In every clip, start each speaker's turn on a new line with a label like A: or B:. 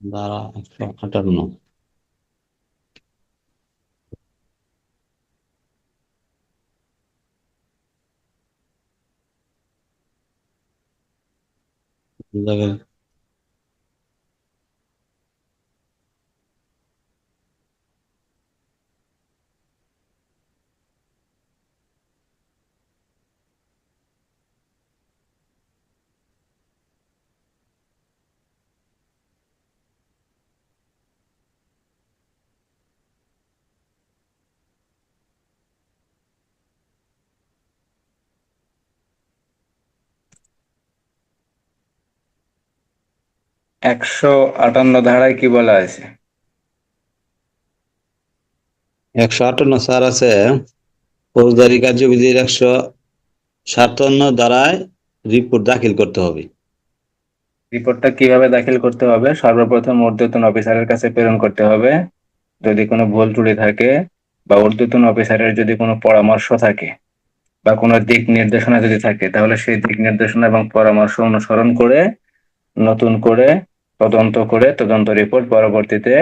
A: ধারা 158। দেখেন,
B: 158 ধারায় কি বলা আছে?
A: 158 স্যার আছে, ফৌজদারি কার্যবিধির 157 ধারায় রিপোর্ট দাখিল করতে হবে।
B: রিপোর্টটা কিভাবে দাখিল করতে হবে? সর্বপ্রথম ঊর্ধ্বতন অফিসারের কাছে প্রেরণ করতে হবে। যদি কোনো ভুল ত্রুটি থাকে বা ঊর্ধ্বতন অফিসারের যদি কোনো পরামর্শ থাকে বা কোনো দিক নির্দেশনা যদি থাকে, তাহলে সেই দিক নির্দেশনা এবং পরামর্শ অনুসরণ করে নতুন করে তদন্ত করে তদন্ত রিপোর্ট পরবর্তীতে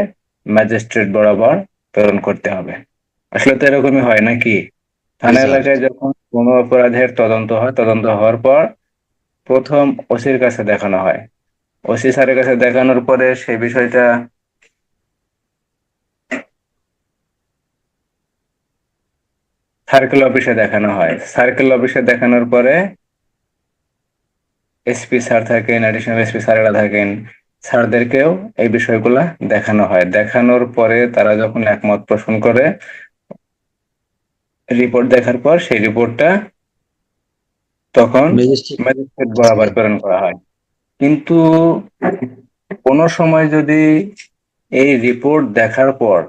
B: ম্যাজিস্ট্রেট বরাবর প্রেরণ করতে হবে। আসলে তো এরকমই হয় নাকি?
A: জি
B: থানা
A: স্যার।
B: এলাকায় যখন কোনো অপরাধের তদন্ত হয়, তদন্ত হওয়ার পর প্রথম ওসির কাছে দেখানো হয়। ওসি স্যারের কাছে দেখানোর পরে সেই বিষয়টা সার্কেল অফিসে দেখানো হয়। সার্কেল অফিসে দেখানোর পরে এসপি স্যার থাকেন, অ্যাডিশনাল এসপি স্যারেরা থাকেন, স্যারদেরকেও এই বিষয়গুলা দেখানো হয়। দেখানোর পরে তারা যখন একমত পোষণ করে, রিপোর্ট দেখার পর সেই রিপোর্টটা তখন
A: ম্যাজিস্ট্রেট।
B: ম্যাজিস্ট্রেট বরাবর প্রেরণ করা হয়। কিন্তু কোনো সময় যদি এই রিপোর্ট দেখার পর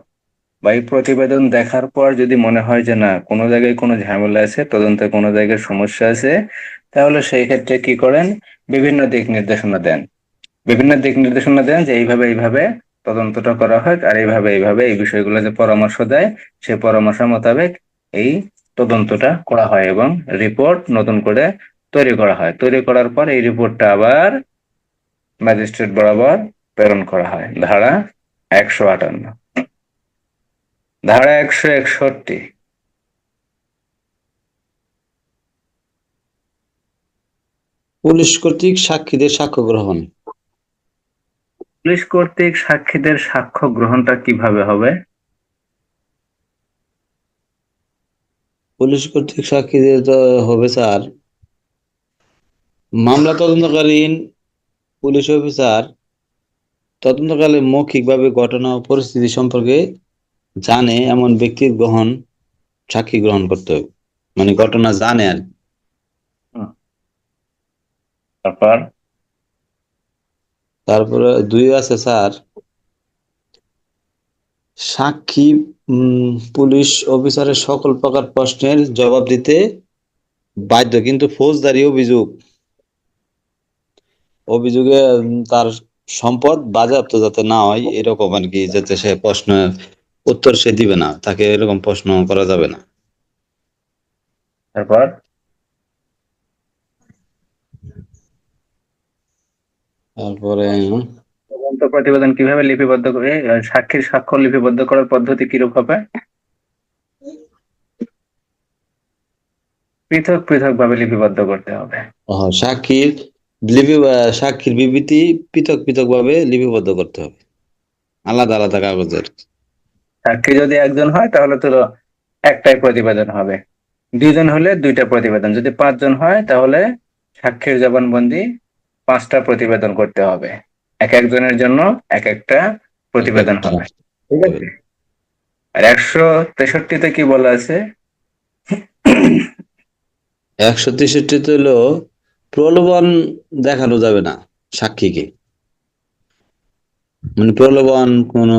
B: বা এই প্রতিবেদন দেখার পর যদি মনে হয় যে না, কোনো জায়গায় কোনো ঝামেলা আছে, তদন্তে কোনো জায়গায় সমস্যা আছে, তাহলে সেই ক্ষেত্রে কি করেন? বিভিন্ন দিক নির্দেশনা দেন। বিভিন্ন দিক নির্দেশনা দেন যে এইভাবে এইভাবে তদন্তটা করা হয়, আর এইভাবে এইভাবে এই বিষয়গুলো যে পরামর্শ দেয়, সেই পরামর্শ মোতাবেক এই তদন্তটা করা হয় এবং রিপোর্ট নতুন করে তৈরি করা হয়। তৈরি করার পর এই রিপোর্টটা আবার ম্যাজিস্ট্রেট বরাবর প্রেরণ করা হয়। ধারা 158। ধারা 161।
A: পুলিশ কর্তৃক সাক্ষীদের সাক্ষ্য গ্রহণ।
B: পুলিশ কর্তৃক সাক্ষীদের সাক্ষ্য গ্রহণটা কিভাবে হবে?
A: পুলিশ কর্তৃক সাক্ষীদের তো হবে স্যার, মামলা তদন্তকালীন পুলিশ অফিসার তদন্তকালে মৌখিকভাবে ঘটনা ও পরিস্থিতি সম্পর্কে জানে এমন ব্যক্তির সাক্ষী গ্রহণ করতে হবে। মানে ঘটনা জানে আর কি।
B: হুম, তারপর
A: তারপরে দুই আছে স্যার, সাক্ষী পুলিশ অফিসারের সকল প্রকার প্রশ্নের জবাব দিতে বাধ্য, কিন্তু ফৌজদারি অভিযোগে তার সম্পদ বাজেয়াপ্ত যাতে না হয় এরকম আর কি, যাতে সে প্রশ্ন উত্তর সে দিবে না, তাকে এরকম প্রশ্ন করা যাবে না।
B: তারপর
A: তারপরে
B: তদন্ত প্রতিবেদন কিভাবে লিপিবদ্ধ করে? সাক্ষীর স্বাক্ষর লিপিবদ্ধ করার পদ্ধতি কিরূপ হবে? পৃথক পৃথক ভাবে লিপিবদ্ধ করতে হবে।
A: সাক্ষীর সাক্ষীর বিবৃতি পৃথক পৃথক ভাবে লিপিবদ্ধ করতে হবে, আলাদা আলাদা কাগজের।
B: সাক্ষী যদি একজন হয় তাহলে তো একটাই প্রতিবেদন হবে। দুইজন হলে দুইটা প্রতিবেদন। যদি পাঁচজন হয় তাহলে সাক্ষীর জবানবন্দি পাঁচটা প্রতিবেদন করতে হবে। এক একজনের জন্য এক একটা
A: এক
B: প্রতিবেদন
A: একটা
B: হবে। ঠিক আছে?
A: প্রতিবেদন।
B: আর 163-তে কি বলা আছে?
A: 163 হলো প্রলোভন দেখানো যাবে না সাক্ষীকে, মানে প্রলোভন, কোন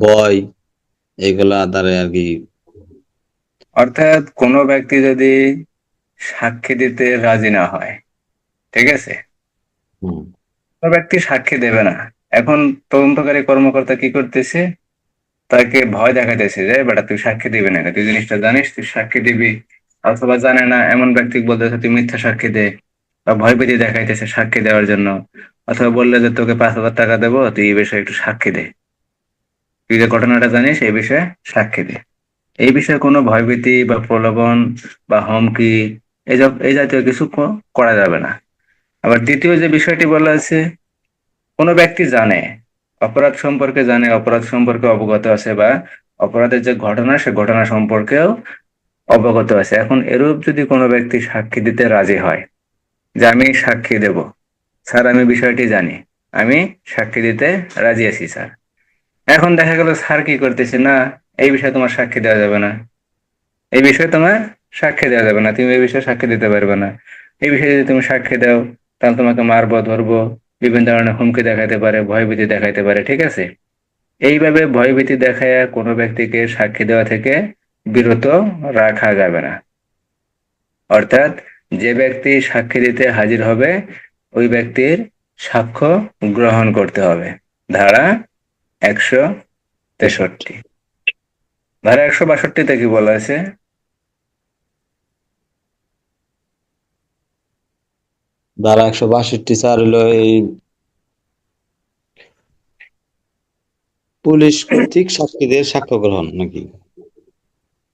A: ভয়, এগুলা দ্বারা আর কি।
B: অর্থাৎ কোনো ব্যক্তি যদি সাক্ষী দিতে রাজি না হয়, ঠিক আছে,
A: হুম,
B: কোনো ব্যক্তি সাক্ষী দেবে না। এখন তদন্তকারী কর্মকর্তা কি করতেছে? তাকে ভয় দেখাইতেছে যে বেটা তুই সাক্ষী দিবি না, তুই জিনিসটা জানিস, তুই সাক্ষী দিবি। অথবা জানে না এমন ব্যক্তি বলতেছে তুই মিথ্যা সাক্ষী দে, বা ভয় ভীতি দেখাইতেছে সাক্ষী দেওয়ার জন্য। অথবা বললে যে তোকে 5,000 টাকা দেবো, তুই এই বিষয়ে একটু সাক্ষী দে, তুই যে ঘটনাটা জানিস এই বিষয়ে সাক্ষী দে। এই বিষয়ে কোনো ভয়ভীতি বা প্রলোভন বা হুমকি এই জাতীয় কিছু করা যাবে না। আবার দ্বিতীয় যে বিষয়টি বলা আছে, কোনো ব্যক্তি জানে, অপরাধ সম্পর্কে জানে, অপরাধ সম্পর্কে অবগত আছে, বা অপরাধের যে ঘটনা সে ঘটনা সম্পর্কেও অবগত আছে। এখন এরূপ যদি কোনো ব্যক্তি সাক্ষী দিতে রাজি হয় যে আমি সাক্ষী দেব, স্যার আমি বিষয়টি জানি, আমি সাক্ষী দিতে রাজি আছি স্যার। এখন দেখা গেল স্যার কি করতেছে, না এই বিষয়ে তোমার সাক্ষী দেওয়া যাবে না, এই বিষয়ে তোমার সাক্ষী দেওয়া যাবে না, তুমি এই বিষয়ে সাক্ষী দিতে পারবে না। এই বিষয়ে যদি তুমি সাক্ষী দাও তাহলে তোমাকে মারবো, ধরবো, বিভিন্ন ধরনের হুমকি দেখাতে পারে, ভয়ভীতি দেখাইতে পারে, ঠিক আছে? এইভাবে ভয়ভীতি দেখায় কোনো ব্যক্তিকে সাক্ষী দেওয়া থেকে বিরত রাখা যাবে না। অর্থাৎ যে ব্যক্তি সাক্ষী দিতে হাজির হবে ওই ব্যক্তির সাক্ষ্য গ্রহণ করতে হবে। ধারা 163। ধারা 162-তে কি বলা আছে?
A: ধারা 162 স্যার হলো এই পুলিশ কর্তৃক সাক্ষীদের সাক্ষ্য গ্রহণ নাকি?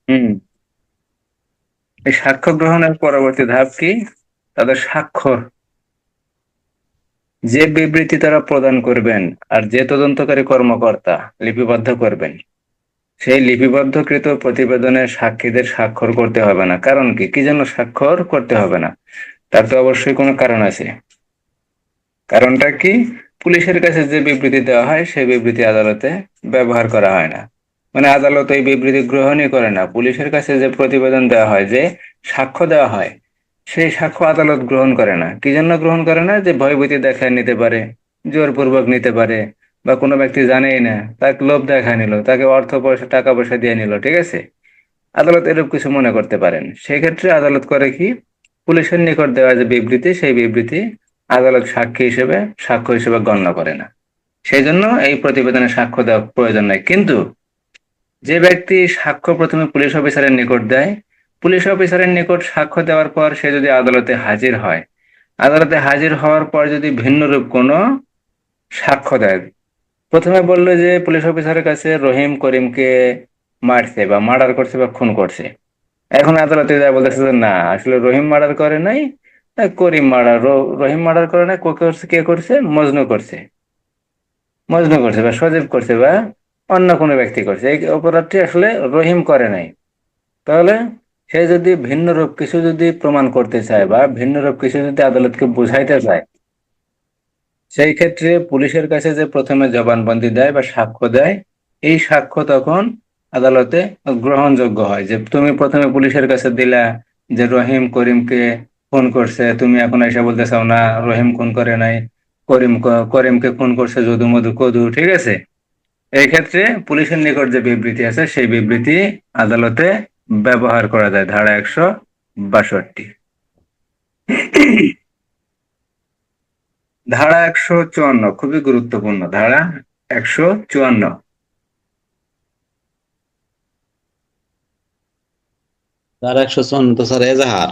B: হুম। এই সাক্ষ্য গ্রহণের পরবর্তী ধাপ কি? তাদের স্বাক্ষর, যে বিবৃতি তারা প্রদান করবেন আর যে তদন্তকারী কর্মকর্তা লিপিবদ্ধ করবেন, সেই লিপিবদ্ধকৃত প্রতিবেদনে সাক্ষীদের স্বাক্ষর করতে হবে না। কারণ কি, কি জন্য স্বাক্ষর করতে হবে না? তার তো অবশ্যই কোনো কারণ আছে। কারণটা কি? পুলিশের কাছে যে বিবৃতি দেওয়া হয় সেই বিবৃতি আদালতে ব্যবহার করা হয় না। মানে আদালত এই বিবৃতি গ্রহণই করে না। পুলিশের কাছে যে প্রতিবেদন দেওয়া হয়, যে সাক্ষ্য দেওয়া হয়, সেই সাক্ষ্য আদালত গ্রহণ করে না। কি জন্য গ্রহণ করে না? যে ভয়ভীতি দেখায় নিতে পারে, জোরপূর্বক নিতে পারে, বা কোনো ব্যক্তি জানেই না, তাকে লোভ দেখায় নিল, তাকে অর্থ পয়সা টাকা পয়সা দিয়ে নিল, ঠিক আছে? আদালত এরূপ কিছু মনে করতে পারেন। সেক্ষেত্রে আদালত করে কি, পুলিশের নিকট দেওয়া যে বিবৃতি সেই বিবৃতি আদালত সাক্ষ্য হিসেবে গণ্য করে না। সেই জন্য এই প্রতিবেদনে সাক্ষ্য দেওয়ার প্রয়োজন নাই। কিন্তু যে ব্যক্তি সাক্ষ্য প্রথমে পুলিশ অফিসারের নিকট দেয়, পুলিশ অফিসারের নিকট সাক্ষ্য দেওয়ার পর সে যদি আদালতে হাজির হয়, আদালতে হাজির হওয়ার পর যদি ভিন্নরূপ কোনো সাক্ষ্য দেয়, প্রথমে বললো যে পুলিশ অফিসারের কাছে রহিম করিমকে মারছে বা মার্ডার করছে বা খুন করছে। এখন আদালতে যা বলতেছে যে না, আসলে রহিম মার্ডার করে নাই, করিম মার্ডার, রহিম মার্ডার করে নাই, কে করছে? মজনু করছে বা সজীব করছে বা অন্য কোনো ব্যক্তি করছে, এই অপরাধটি আসলে রহিম করে নাই। তাহলে সে যদি ভিন্ন রূপ কিছু যদি প্রমাণ করতে চায় বা ভিন্ন রূপ কিছু যদি আদালতকে বুঝাইতে চায়, সেই ক্ষেত্রে পুলিশের কাছে যে প্রথমে জবানবন্দি দেয় বা সাক্ষ্য দেয়, এই সাক্ষ্য তখন আদালতে গ্রহণযোগ্য হয়। যে তুমি প্রথমে পুলিশের কাছে দিলা যে রহিম করিমকে খুন করছে, তুমি এখন এসে বলতে চাও না রহিম খুন করে নাই, করিমকে খুন করছে যদু মধু কদু, ঠিক আছে? এই ক্ষেত্রে পুলিশের নিকট যে বিবৃতি আছে সেই বিবৃতি আদালতে ব্যবহার করা যায়। ধারা 162। ধারা 154 খুবই গুরুত্বপূর্ণ। ধারা 154।
A: ধারা 154 তো স্যার এজাহার।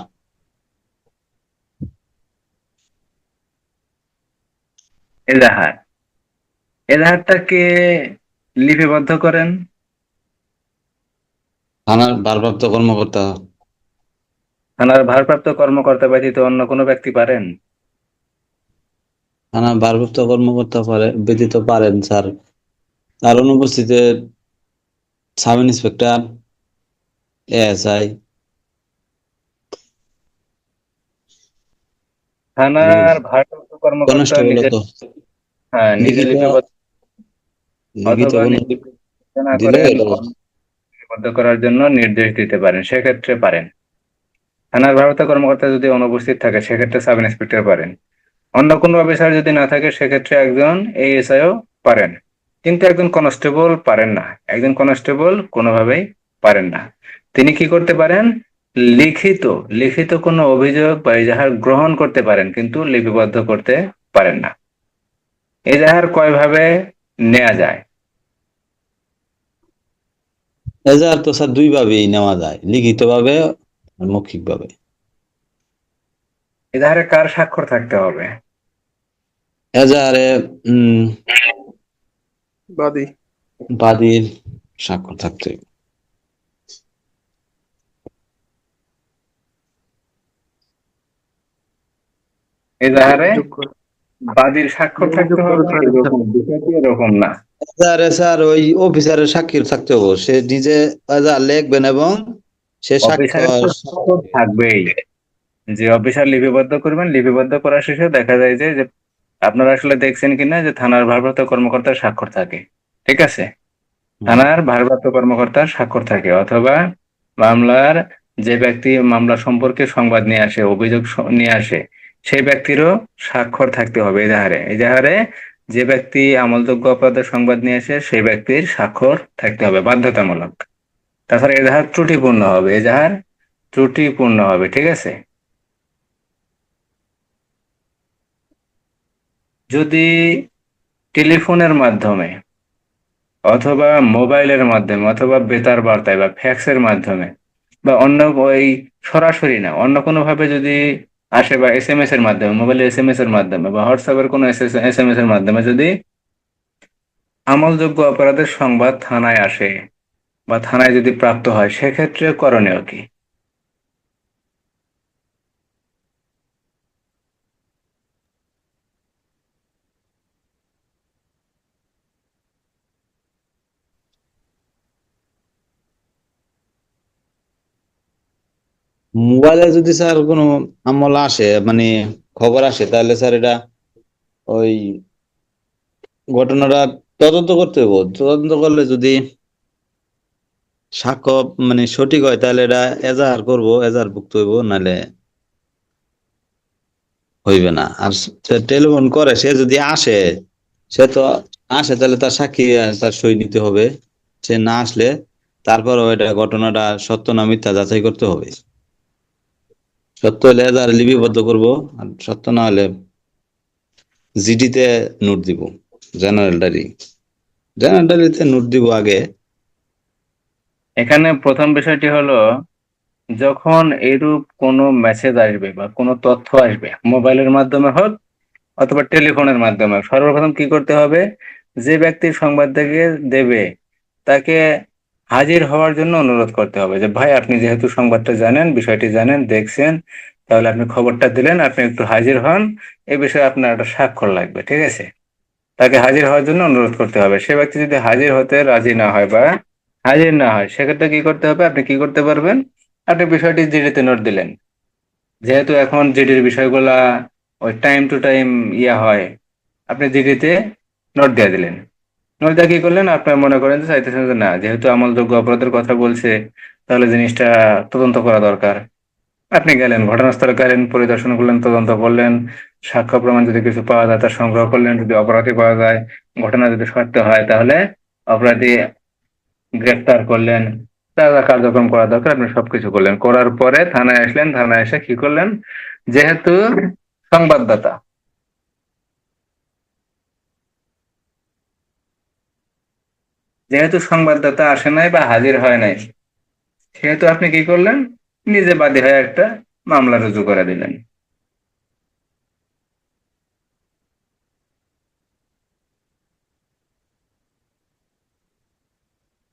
B: এজাহার। এজাহারটা কে লিপিবদ্ধ করেন?
A: থানার ভারপ্রাপ্ত কর্মকর্তা।
B: থানার ভারপ্রাপ্ত কর্মকর্তা ব্যতীত অন্য কোনো ব্যক্তি পারেন?
A: থানার ভারপ্রাপ্ত কর্মকর্তা ব্যতীত পারেন স্যার, তার অনুপস্থিতিতে সাব ইন্সপেক্টর, এএসআই,
B: থানার ভারপ্রাপ্ত কর্মকর্তা
A: কনস্টেবল
B: নিজে,
A: তো
B: হ্যাঁ, নিজে
A: লিখিত
B: লিপিবদ্ধ
A: লিখিত
B: অথবা
A: কোনো
B: না
A: দিলে
B: করেন
A: এটা
B: লিপিবদ্ধ করার জন্য নির্দেশ দিতে পারেন, সেক্ষেত্রে পারেন। থানার ভারপ্রাপ্ত কর্মকর্তা যদি অনুপস্থিত থাকে সেক্ষেত্রে সাব ইন্সপেক্টর পারেন। অন্য কোনো অফিসার যদি না থাকে সেক্ষেত্রে একজন এএসআইও পারেন। কিন্তু একজন কনস্টেবল পারেন না। একজন কনস্টেবল কোনোভাবেই পারেন না। তিনি কি করতে পারেন? লিখিত লিখিত কোনো অভিযোগ বা এজাহার গ্রহণ করতে পারেন, কিন্তু লিপিবদ্ধ করতে পারেন না। এজাহার কয়ভাবে নেওয়া যায়?
A: এজাহার তো স্যার দুই ভাবেই নেওয়া যায়, লিখিত ভাবে আর মৌখিক ভাবে।
B: এজাহারে কার স্বাক্ষর থাকতে হবে?
A: এজাহারে
C: বাদী
A: বাদীর স্বাক্ষর থাকতে হবে।
B: এজাহারে
C: যোগ্য
B: বাদীর স্বাক্ষর থাকতে হবে এরকম, বিষয়টি এরকম না।
A: এজাহারে স্যার ওই অফিসারের সাক্ষী থাকতে হবে, সে নিজে এজাহার লিখবেন এবং সে
B: অফিসারের তো
A: স্বাক্ষর।
B: স্বাক্ষর থাকবেই, যে অফিসার লিপিবদ্ধ করবেন, লিপিবদ্ধ করার শেষে দেখা যায় যে যে আপনারা আসলে দেখছেন কিনা যে থানার ভারপ্রাপ্ত কর্মকর্তার স্বাক্ষর থাকে, ঠিক আছে? থানার ভারপ্রাপ্ত কর্মকর্তার স্বাক্ষর থাকে, অথবা মামলার যে ব্যক্তি মামলা সম্পর্কে সংবাদ নিয়ে আসে, অভিযোগ নিয়ে আসে, সেই ব্যক্তিরও স্বাক্ষর থাকতে হবে এজাহারে। এজাহারে যে ব্যক্তি আমলযোগ্য অপরাধের সংবাদ নিয়ে আসে সেই ব্যক্তির স্বাক্ষর থাকতে হবে বাধ্যতামূলক। তাছাড়া এজাহার ত্রুটিপূর্ণ হবে, এজাহার ত্রুটিপূর্ণ হবে, ঠিক আছে? যদি টেলিফোনের মাধ্যমে অথবা মোবাইলের মাধ্যমে অথবা বেতার বার্তায় বা ফ্যাক্সের মাধ্যমে বা অন্য ওই সরাসরি না অন্য কোনো ভাবে যদি আসে, বা এসএমএস এর মাধ্যমে, মোবাইলের এসএমএস এর মাধ্যমে বা হোয়াটসঅ্যাপের কোনো এসএমএস এর মাধ্যমে যদি আমলযোগ্য অপরাধের সংবাদ থানায় আসে বা থানায় যদি প্রাপ্ত হয়, সেক্ষেত্রে করণীয় কি?
A: মোবাইলে যদি স্যার কোনো আমল আসে, মানে খবর আসে, তাহলে স্যার এটা ওই ঘটনাটা তদন্ত করতে হবে। তদন্ত করলে যদি সাক্ষ্য মানে সঠিক হয়, তাহলে এটা এজাহার করব, এজাহার ভুক্ত হইব, নাহলে হইবে না। আর সে টেলিফোন করে, সে যদি আসে, সে তো আসে, তাহলে তার সাক্ষী তার সই নিতে হবে। সে না আসলে তারপরও এটা ঘটনাটা সত্য না মিথ্যা যাচাই করতে হবে। সত্য হলে এজাহার লিপিবদ্ধ করব, আর সত্য না হলে জিডিতে নোট দিব, জেনারেল ডায়েরি। জেনারেল ডায়েরিতে নোট দিব আগে।
B: এখানে প্রথম বিষয়টি হলো, যখন এরূপ কোনো মেসেজ আসবে বা কোনো তথ্য আসবে, মোবাইলের মাধ্যমে হোক অথবা টেলিফোনের মাধ্যমে, সর্বপ্রথম কি করতে হবে? যে ব্যক্তি সংবাদ থেকে দেবে তাকে হাজির হওয়ার জন্য অনুরোধ করতে হবে, যে ভাই আপনি যেহেতু সংবাদটা জানেন, বিষয়টি জানেন, দেখছেন, তাহলে আপনি খবরটা দিলেন, আপনি একটু হাজির হন, এই বিষয়ে আপনার একটা স্বাক্ষর লাগবে, ঠিক আছে? তাকে হাজির হওয়ার জন্য অনুরোধ করতে হবে। সে ব্যক্তি যদি হাজির হতে রাজি না হয় বা হাজির না হয়, সেক্ষেত্রে কি করতে হবে? আপনি কি করতে পারবেন? আপনি বিষয়টি জিডিতে নোট দিলেন। যেহেতু এখন জিডির বিষয়গুলা ওই টাইম টু টাইম ইয়া হয়, আপনি জিডিতে নোট দিয়ে দিলেন। নোট দিয়ে কি করলেন? আপনার মনে করেন যে চাইতেছেন যে না, যেহেতু আমলযোগ্য অপরাধের কথা বলছে, তাহলে জিনিসটা তদন্ত করা দরকার। আপনি গেলেন, ঘটনাস্থলে গেলেন, পরিদর্শন করলেন, তদন্ত করলেন, সাক্ষ্য প্রমাণ যদি কিছু পাওয়া যায় তা সংগ্রহ করলেন, যদি অপরাধী পাওয়া যায়, ঘটনা যদি সত্য হয়, তাহলে অপরাধী গ্রেফতার করলেন। যা যা কার্যক্রম করা দরকার আপনি সবকিছু করলেন, করার পরে থানায় আসলেন। থানায় এসে কি করলেন? যেহেতু সংবাদদাতা যেহেতু সংবাদদাতা আসে নাই বা হাজির হয় নাই, সেহেতু আপনি কি করলেন? নিজে বাদী হয়ে একটা মামলা রুজু করে দিলেন।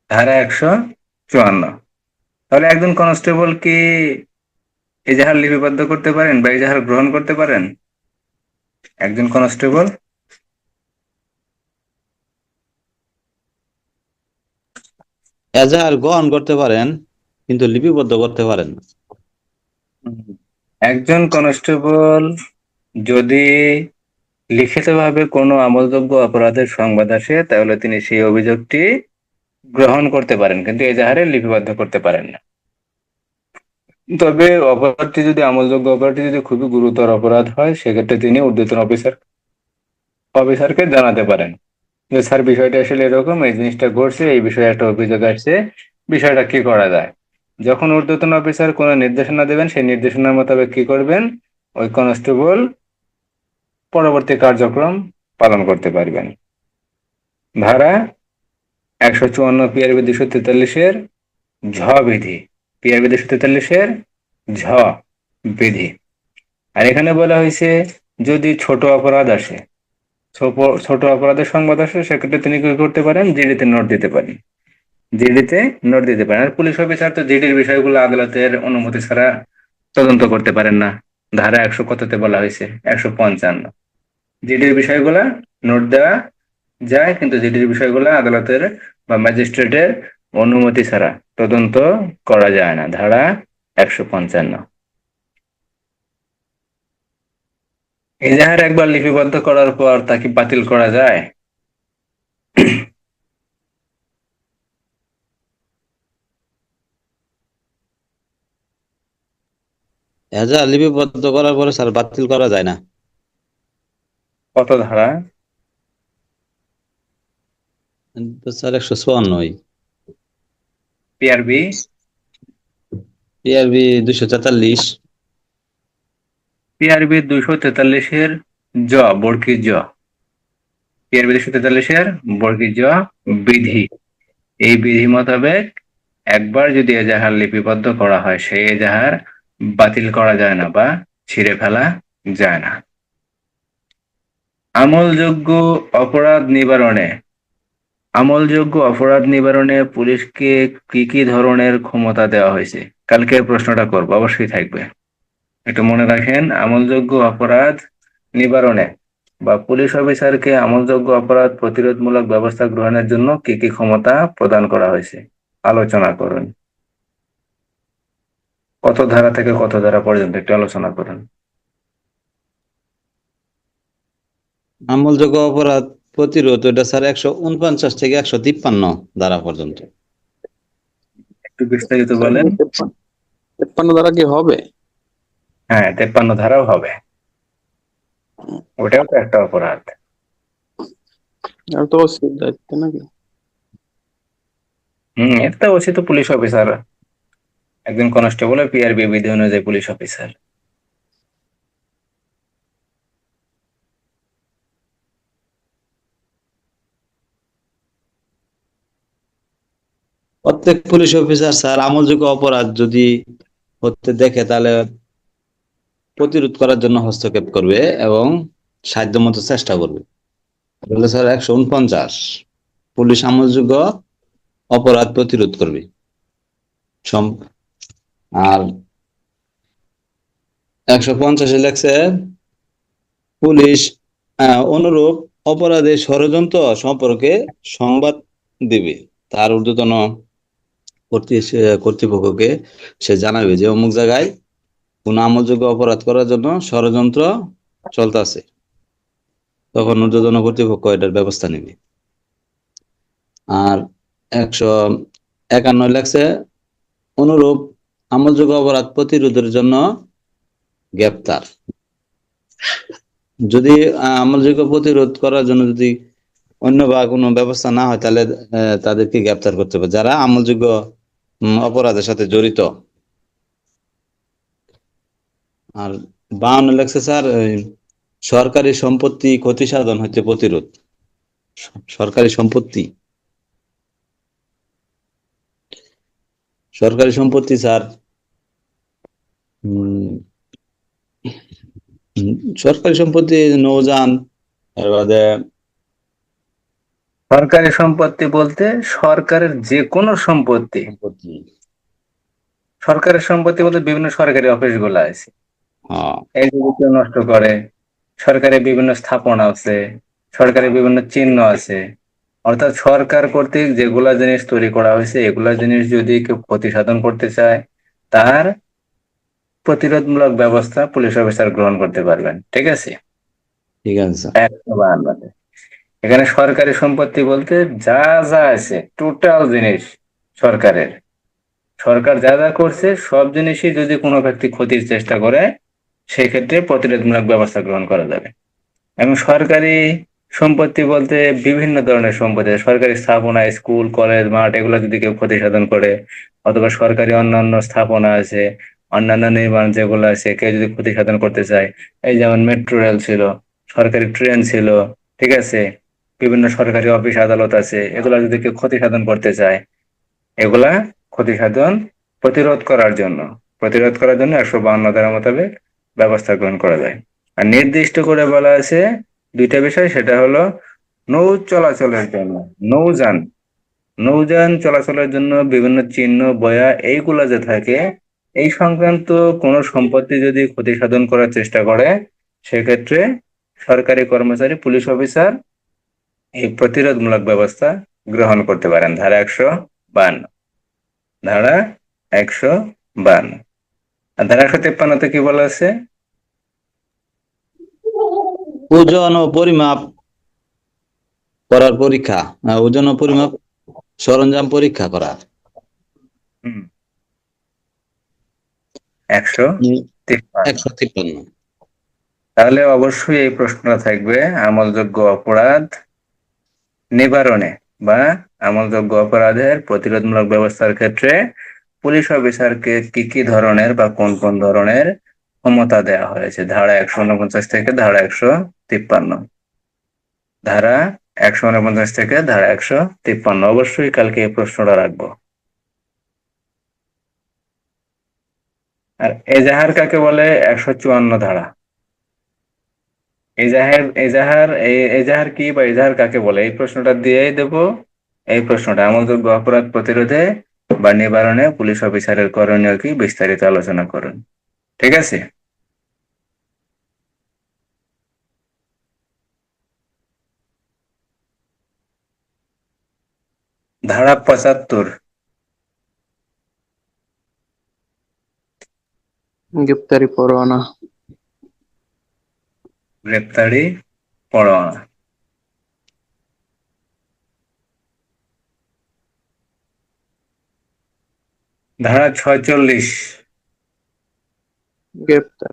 B: ধারা 154। তাহলে একজন কনস্টেবল কি এজাহার লিপিবদ্ধ করতে পারেন বা এজাহার গ্রহণ করতে পারেন? একজন কনস্টেবল
A: এজাহার গ্রহণ করতে পারেন, কিন্তু লিপিবদ্ধ করতে পারেন না।
B: একজন কনস্টেবল যদি লিখিতভাবে কোনো আমলযোগ্য অপরাধের সংবাদ আসে, তাহলে তিনি সেই অভিযোগটি গ্রহণ করতে পারেন, কিন্তু এজাহারে লিপিবদ্ধ করতে পারেন না। তবে অপরাধটি যদি আমলযোগ্য অপরাধটি যদি খুবই গুরুতর অপরাধ হয়, সেক্ষেত্রে তিনি ঊর্ধ্বতন অফিসারকে জানাতে পারেন যে স্যার বিষয়টা আসলে এরকম, এই জিনিসটা ঘটছে, এই বিষয়ে একটা অভিযোগ আসছে, বিষয়টা কি করা যায়। যখন ঊর্ধ্বতন অফিসার কোনো নির্দেশনা দেবেন, সেই নির্দেশনার মোতাবেক কি করবেন? ওই কনস্টেবল পরবর্তী কার্যক্রম পালন করতে পারবেন। ধারা 154 পিআরবি 243-এর ঝ বিধি, পিআরবি 243-এর ঝ বিধি। আর এখানে বলা হয়েছে যদি ছোট অপরাধ আসে, ছোট অপরাধের সংবাদ আসে, সেক্ষেত্রে তিনি কি করতে পারেন, জিডিতে নোট দিতে পারেন। জিডিতে নোট দিতে পারেন। আর পুলিশ অফিসার তো জিডির বিষয়গুলো আদালতের অনুমতি ছাড়া তদন্ত করতে পারেন না। ধারা 100 কততে বলা হয়েছে, 155। জিডির বিষয়গুলা নোট দেওয়া যায়, কিন্তু জিডির বিষয়গুলা আদালতের বা ম্যাজিস্ট্রেটের অনুমতি ছাড়া তদন্ত করা যায় না, ধারা 155। এজাহার একবার লিপিবদ্ধ করার পর তা কি বাতিল করা যায়?
A: এজাহার লিপিবদ্ধ করার পরে স্যার বাতিল করা যায় না।
B: কত ধারা?
A: তো স্যার 154।
B: PRB
A: PRB 243।
B: পিআরবি 243-এর বর্গী জ, পিআরবি 243-এর বর্গী জ বিধি। এই বিধি মোতাবেক একবার যদি এজাহার লিপিবদ্ধ করা হয়, সেই এজাহার বাতিল করা যায় না বা ছিঁড়ে ফেলা যায় না। আমলযোগ্য অপরাধ নিবারণে পুলিশকে কি কি ধরনের ক্ষমতা দেওয়া হয়েছে? কালকের প্রশ্নটা করবো, অবশ্যই থাকবে, একটু মনে রাখেন। আমলযোগ্য অপরাধ নিবারণে বা পুলিশ অফিসারকে আমলযোগ্য অপরাধ প্রতিরোধমূলক ব্যবস্থা গ্রহণের জন্য কি কি ক্ষমতা প্রদান করা হয়েছে আলোচনা করুন। কত ধারা থেকে কত ধারা পর্যন্ত একটু আলোচনা করুন।
A: আমলযোগ্য অপরাধ প্রতিরোধ, এটা স্যার 149 থেকে 153 ধারা পর্যন্ত।
B: একটু বিস্তারিত
C: স্যার
B: বলেন।
C: 53 দ্বারা কি হবে?
B: হ্যাঁ, 53 ধারাও হবে, ওটাও তো একটা অপরাধ।
C: আর তো ওসির দায়িত্ব নাকি?
B: এটা উচিত পুলিশ অফিসার, একজন কনস্টেবল পিআরবি বিধি অনুযায়ী পুলিশ অফিসার।
A: প্রত্যেক পুলিশ অফিসার স্যার আমলযোগ্য অপরাধ যদি হতে দেখে তাহলে প্রতিরোধ করার জন্য হস্তক্ষেপ করবে এবং সাধ্যমতো চেষ্টা করবে। তাহলে স্যার 149 পুলিশ আমলযোগ্য অপরাধ প্রতিরোধ করবে। আর 150-এ লেখছে পুলিশ অনুরূপ অপরাধের ষড়যন্ত্র সম্পর্কে সংবাদ দিবে, তার ঊর্ধ্বতন কর্তৃপক্ষকে সে জানাবে যে অমুক জায়গায় কোন আমলযোগ্য অপরাধ করার জন্য ষড়যন্ত্র চলতেছে, তখন ঊর্ধ্বতন কর্তৃপক্ষ এটার ব্যবস্থা নেবে। আর 151 লেখছে অনুরূপ আমলযোগ্য অপরাধ প্রতিরোধের জন্য গ্রেপ্তার। যদি আমলযোগ্য প্রতিরোধ করার জন্য যদি অন্য বা কোনো ব্যবস্থা না হয়, তাহলে তাদেরকে গ্রেপ্তার করতে হবে যারা আমলযোগ্য অপরাধের সাথে জড়িত। আর 52 লেখছে স্যার সরকারি সম্পত্তি ক্ষতি সাধন হচ্ছে প্রতিরোধ। সরকারি সম্পত্তি স্যার সরকারি সম্পত্তি নৌযান, এর বাদে
B: সরকারি সম্পত্তি বলতে সরকারের যে কোনো সম্পত্তি।
A: সম্পত্তি।
B: সরকারের সম্পত্তি বলতে বিভিন্ন সরকারি অফিস গুলা আছে, এই যদি কেউ নষ্ট করে, সরকারি বিভিন্ন স্থাপনা আছে, সরকারি বিভিন্ন চিহ্ন আছে, অর্থাৎ সরকার কর্তৃক যেগুলা জিনিস তৈরি করা হয়েছে, এগুলা জিনিস যদি কেউ ক্ষতি সাধন করতে চায়, তার প্রতিরোধমূলক ব্যবস্থা পুলিশ অফিসার গ্রহণ করতে পারবেন। ঠিক আছে,
A: ঠিক আছে স্যার।
B: 152। এখানে সরকারি সম্পত্তি বলতে যা যা আছে টোটাল জিনিস সরকারের, সরকার যা যা করছে সব জিনিসই যদি কোনো ব্যক্তি ক্ষতির চেষ্টা করে, সেক্ষেত্রে প্রতিরোধমূলক ব্যবস্থা গ্রহণ করা যাবে। এবং সরকারি সম্পত্তি বলতে বিভিন্ন ধরনের সম্পত্তি, সরকারি স্থাপনা, স্কুল, কলেজ, মাঠ, এগুলো যদি কেউ ক্ষতি সাধন করে, অথবা সরকারি অন্যান্য স্থাপনা আছে, অন্যান্য নির্মাণ যেগুলো আছে, কেউ যদি ক্ষতি সাধন করতে চায়, এই যেমন মেট্রো রেল ছিল, সরকারি ট্রেন ছিল, ঠিক আছে, বিভিন্ন সরকারি অফিস আদালত আছে, এগুলা যদি কেউ ক্ষতি সাধন করতে চায়, এগুলা ক্ষতি সাধন প্রতিরোধ করার জন্য 152 ধারা মোতাবেক ব্যবস্থা গ্রহণ করা যায়। আর নির্দিষ্ট করে বলা আছে দুইটা বিষয়, সেটা হলো নৌ চলাচলের জন্য, নৌযান নৌযান চলাচলের জন্য বিভিন্ন চিহ্ন, বয়া এইগুলা যে থাকে, এই সংক্রান্ত কোনো সম্পত্তি যদি ক্ষতি সাধন করার চেষ্টা করে, সেক্ষেত্রে সরকারি কর্মচারী, পুলিশ অফিসার এই প্রতিরোধমূলক ব্যবস্থা গ্রহণ করতে পারেন। ধারা 152। আর ধারা 153তে কি বলা আছে?
A: ওজন ও পরিমাপ করার পরীক্ষা, ওজন ও পরিমাপ সরঞ্জাম পরীক্ষা করা।
B: হুম, 153।
A: 153।
B: তাহলে অবশ্যই এই প্রশ্নটা থাকবে আমলযোগ্য অপরাধ নিবারণে বা আমলযোগ্য অপরাধের প্রতিরোধমূলক ব্যবস্থার ক্ষেত্রে পুলিশ অফিসারকে কি কি ধরনের বা কোন কোন ধরনের ক্ষমতা দেওয়া হয়েছে, ধারা 149 থেকে ধারা 153। ধারা 149 থেকে ধারা 153, অবশ্যই কালকে এই প্রশ্নটা রাখবো। আর এজাহার কাকে বলে? 154 ধারা। এজাহার কি বা এজাহার কাকে বলে, এই প্রশ্নটা দিয়েই দেবো। এই প্রশ্নটা আমলযোগ্য অপরাধ প্রতিরোধে বা নিবারণে পুলিশ অফিসারের করণীয় কি, বিস্তারিত আলোচনা করুন। ঠিক আছে? ধারা 75,
C: গ্রেপ্তারি পরোয়ানা।
B: গ্রেপ্তারি পরোয়ানা। ধারা 46,
C: গ্রেপ্তার।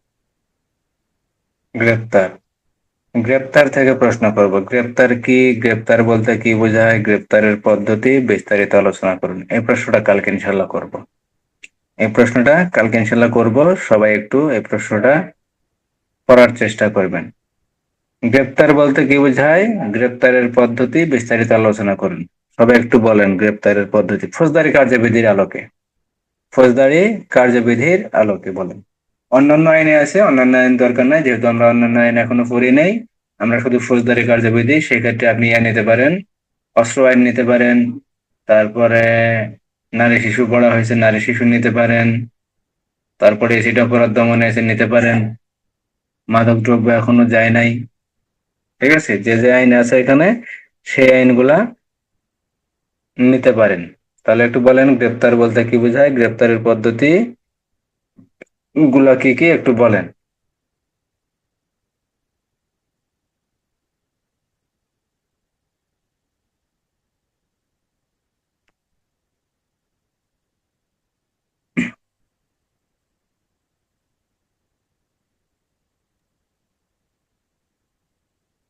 B: গ্রেপ্তার। গ্রেপ্তার থেকে প্রশ্ন করব, গ্রেপ্তার কি, গ্রেপ্তার বলতে কি বোঝায়, গ্রেপ্তারের পদ্ধতি বিস্তারিত আলোচনা করুন। এই প্রশ্নটা কালকে ইনশাল্লাহ করব। সবাই একটু এই প্রশ্নটা করার চেষ্টা করবেন। গ্রেপ্তার বলতে কি বোঝায়, গ্রেপ্তারের পদ্ধতি বিস্তারিত আলোচনা করুন। সবাই একটু বলেন গ্রেপ্তারের পদ্ধতি ফৌজদারি কার্যবিধির আলোকে বলেন। অন্যান্য আইনে আছে, অন্যান্য আইন দরকার নাই, যেহেতু আমরা অন্যান্য আইন এখনো পড়ি নাই। আমরা শুধু ফৌজদারি কার্যবিধি, সেক্ষেত্রে আপনি ইয়ে নিতে পারেন, অস্ত্র আইন নিতে পারেন, তারপরে নারী শিশু পড়া হয়েছে, নারী শিশু নিতে পারেন, তারপরে এসিড অপরাধ দমনে এসে নিতে পারেন, মাদক দ্রব্য এখনো যায় নাই। ঠিক আছে, যে যে আইন আছে এখানে, সেই আইনগুলা নিতে পারেন। তাহলে একটু বলেন গ্রেপ্তার বলতে কি বোঝায়, গ্রেপ্তারের পদ্ধতি গুলা কি কি একটু বলেন।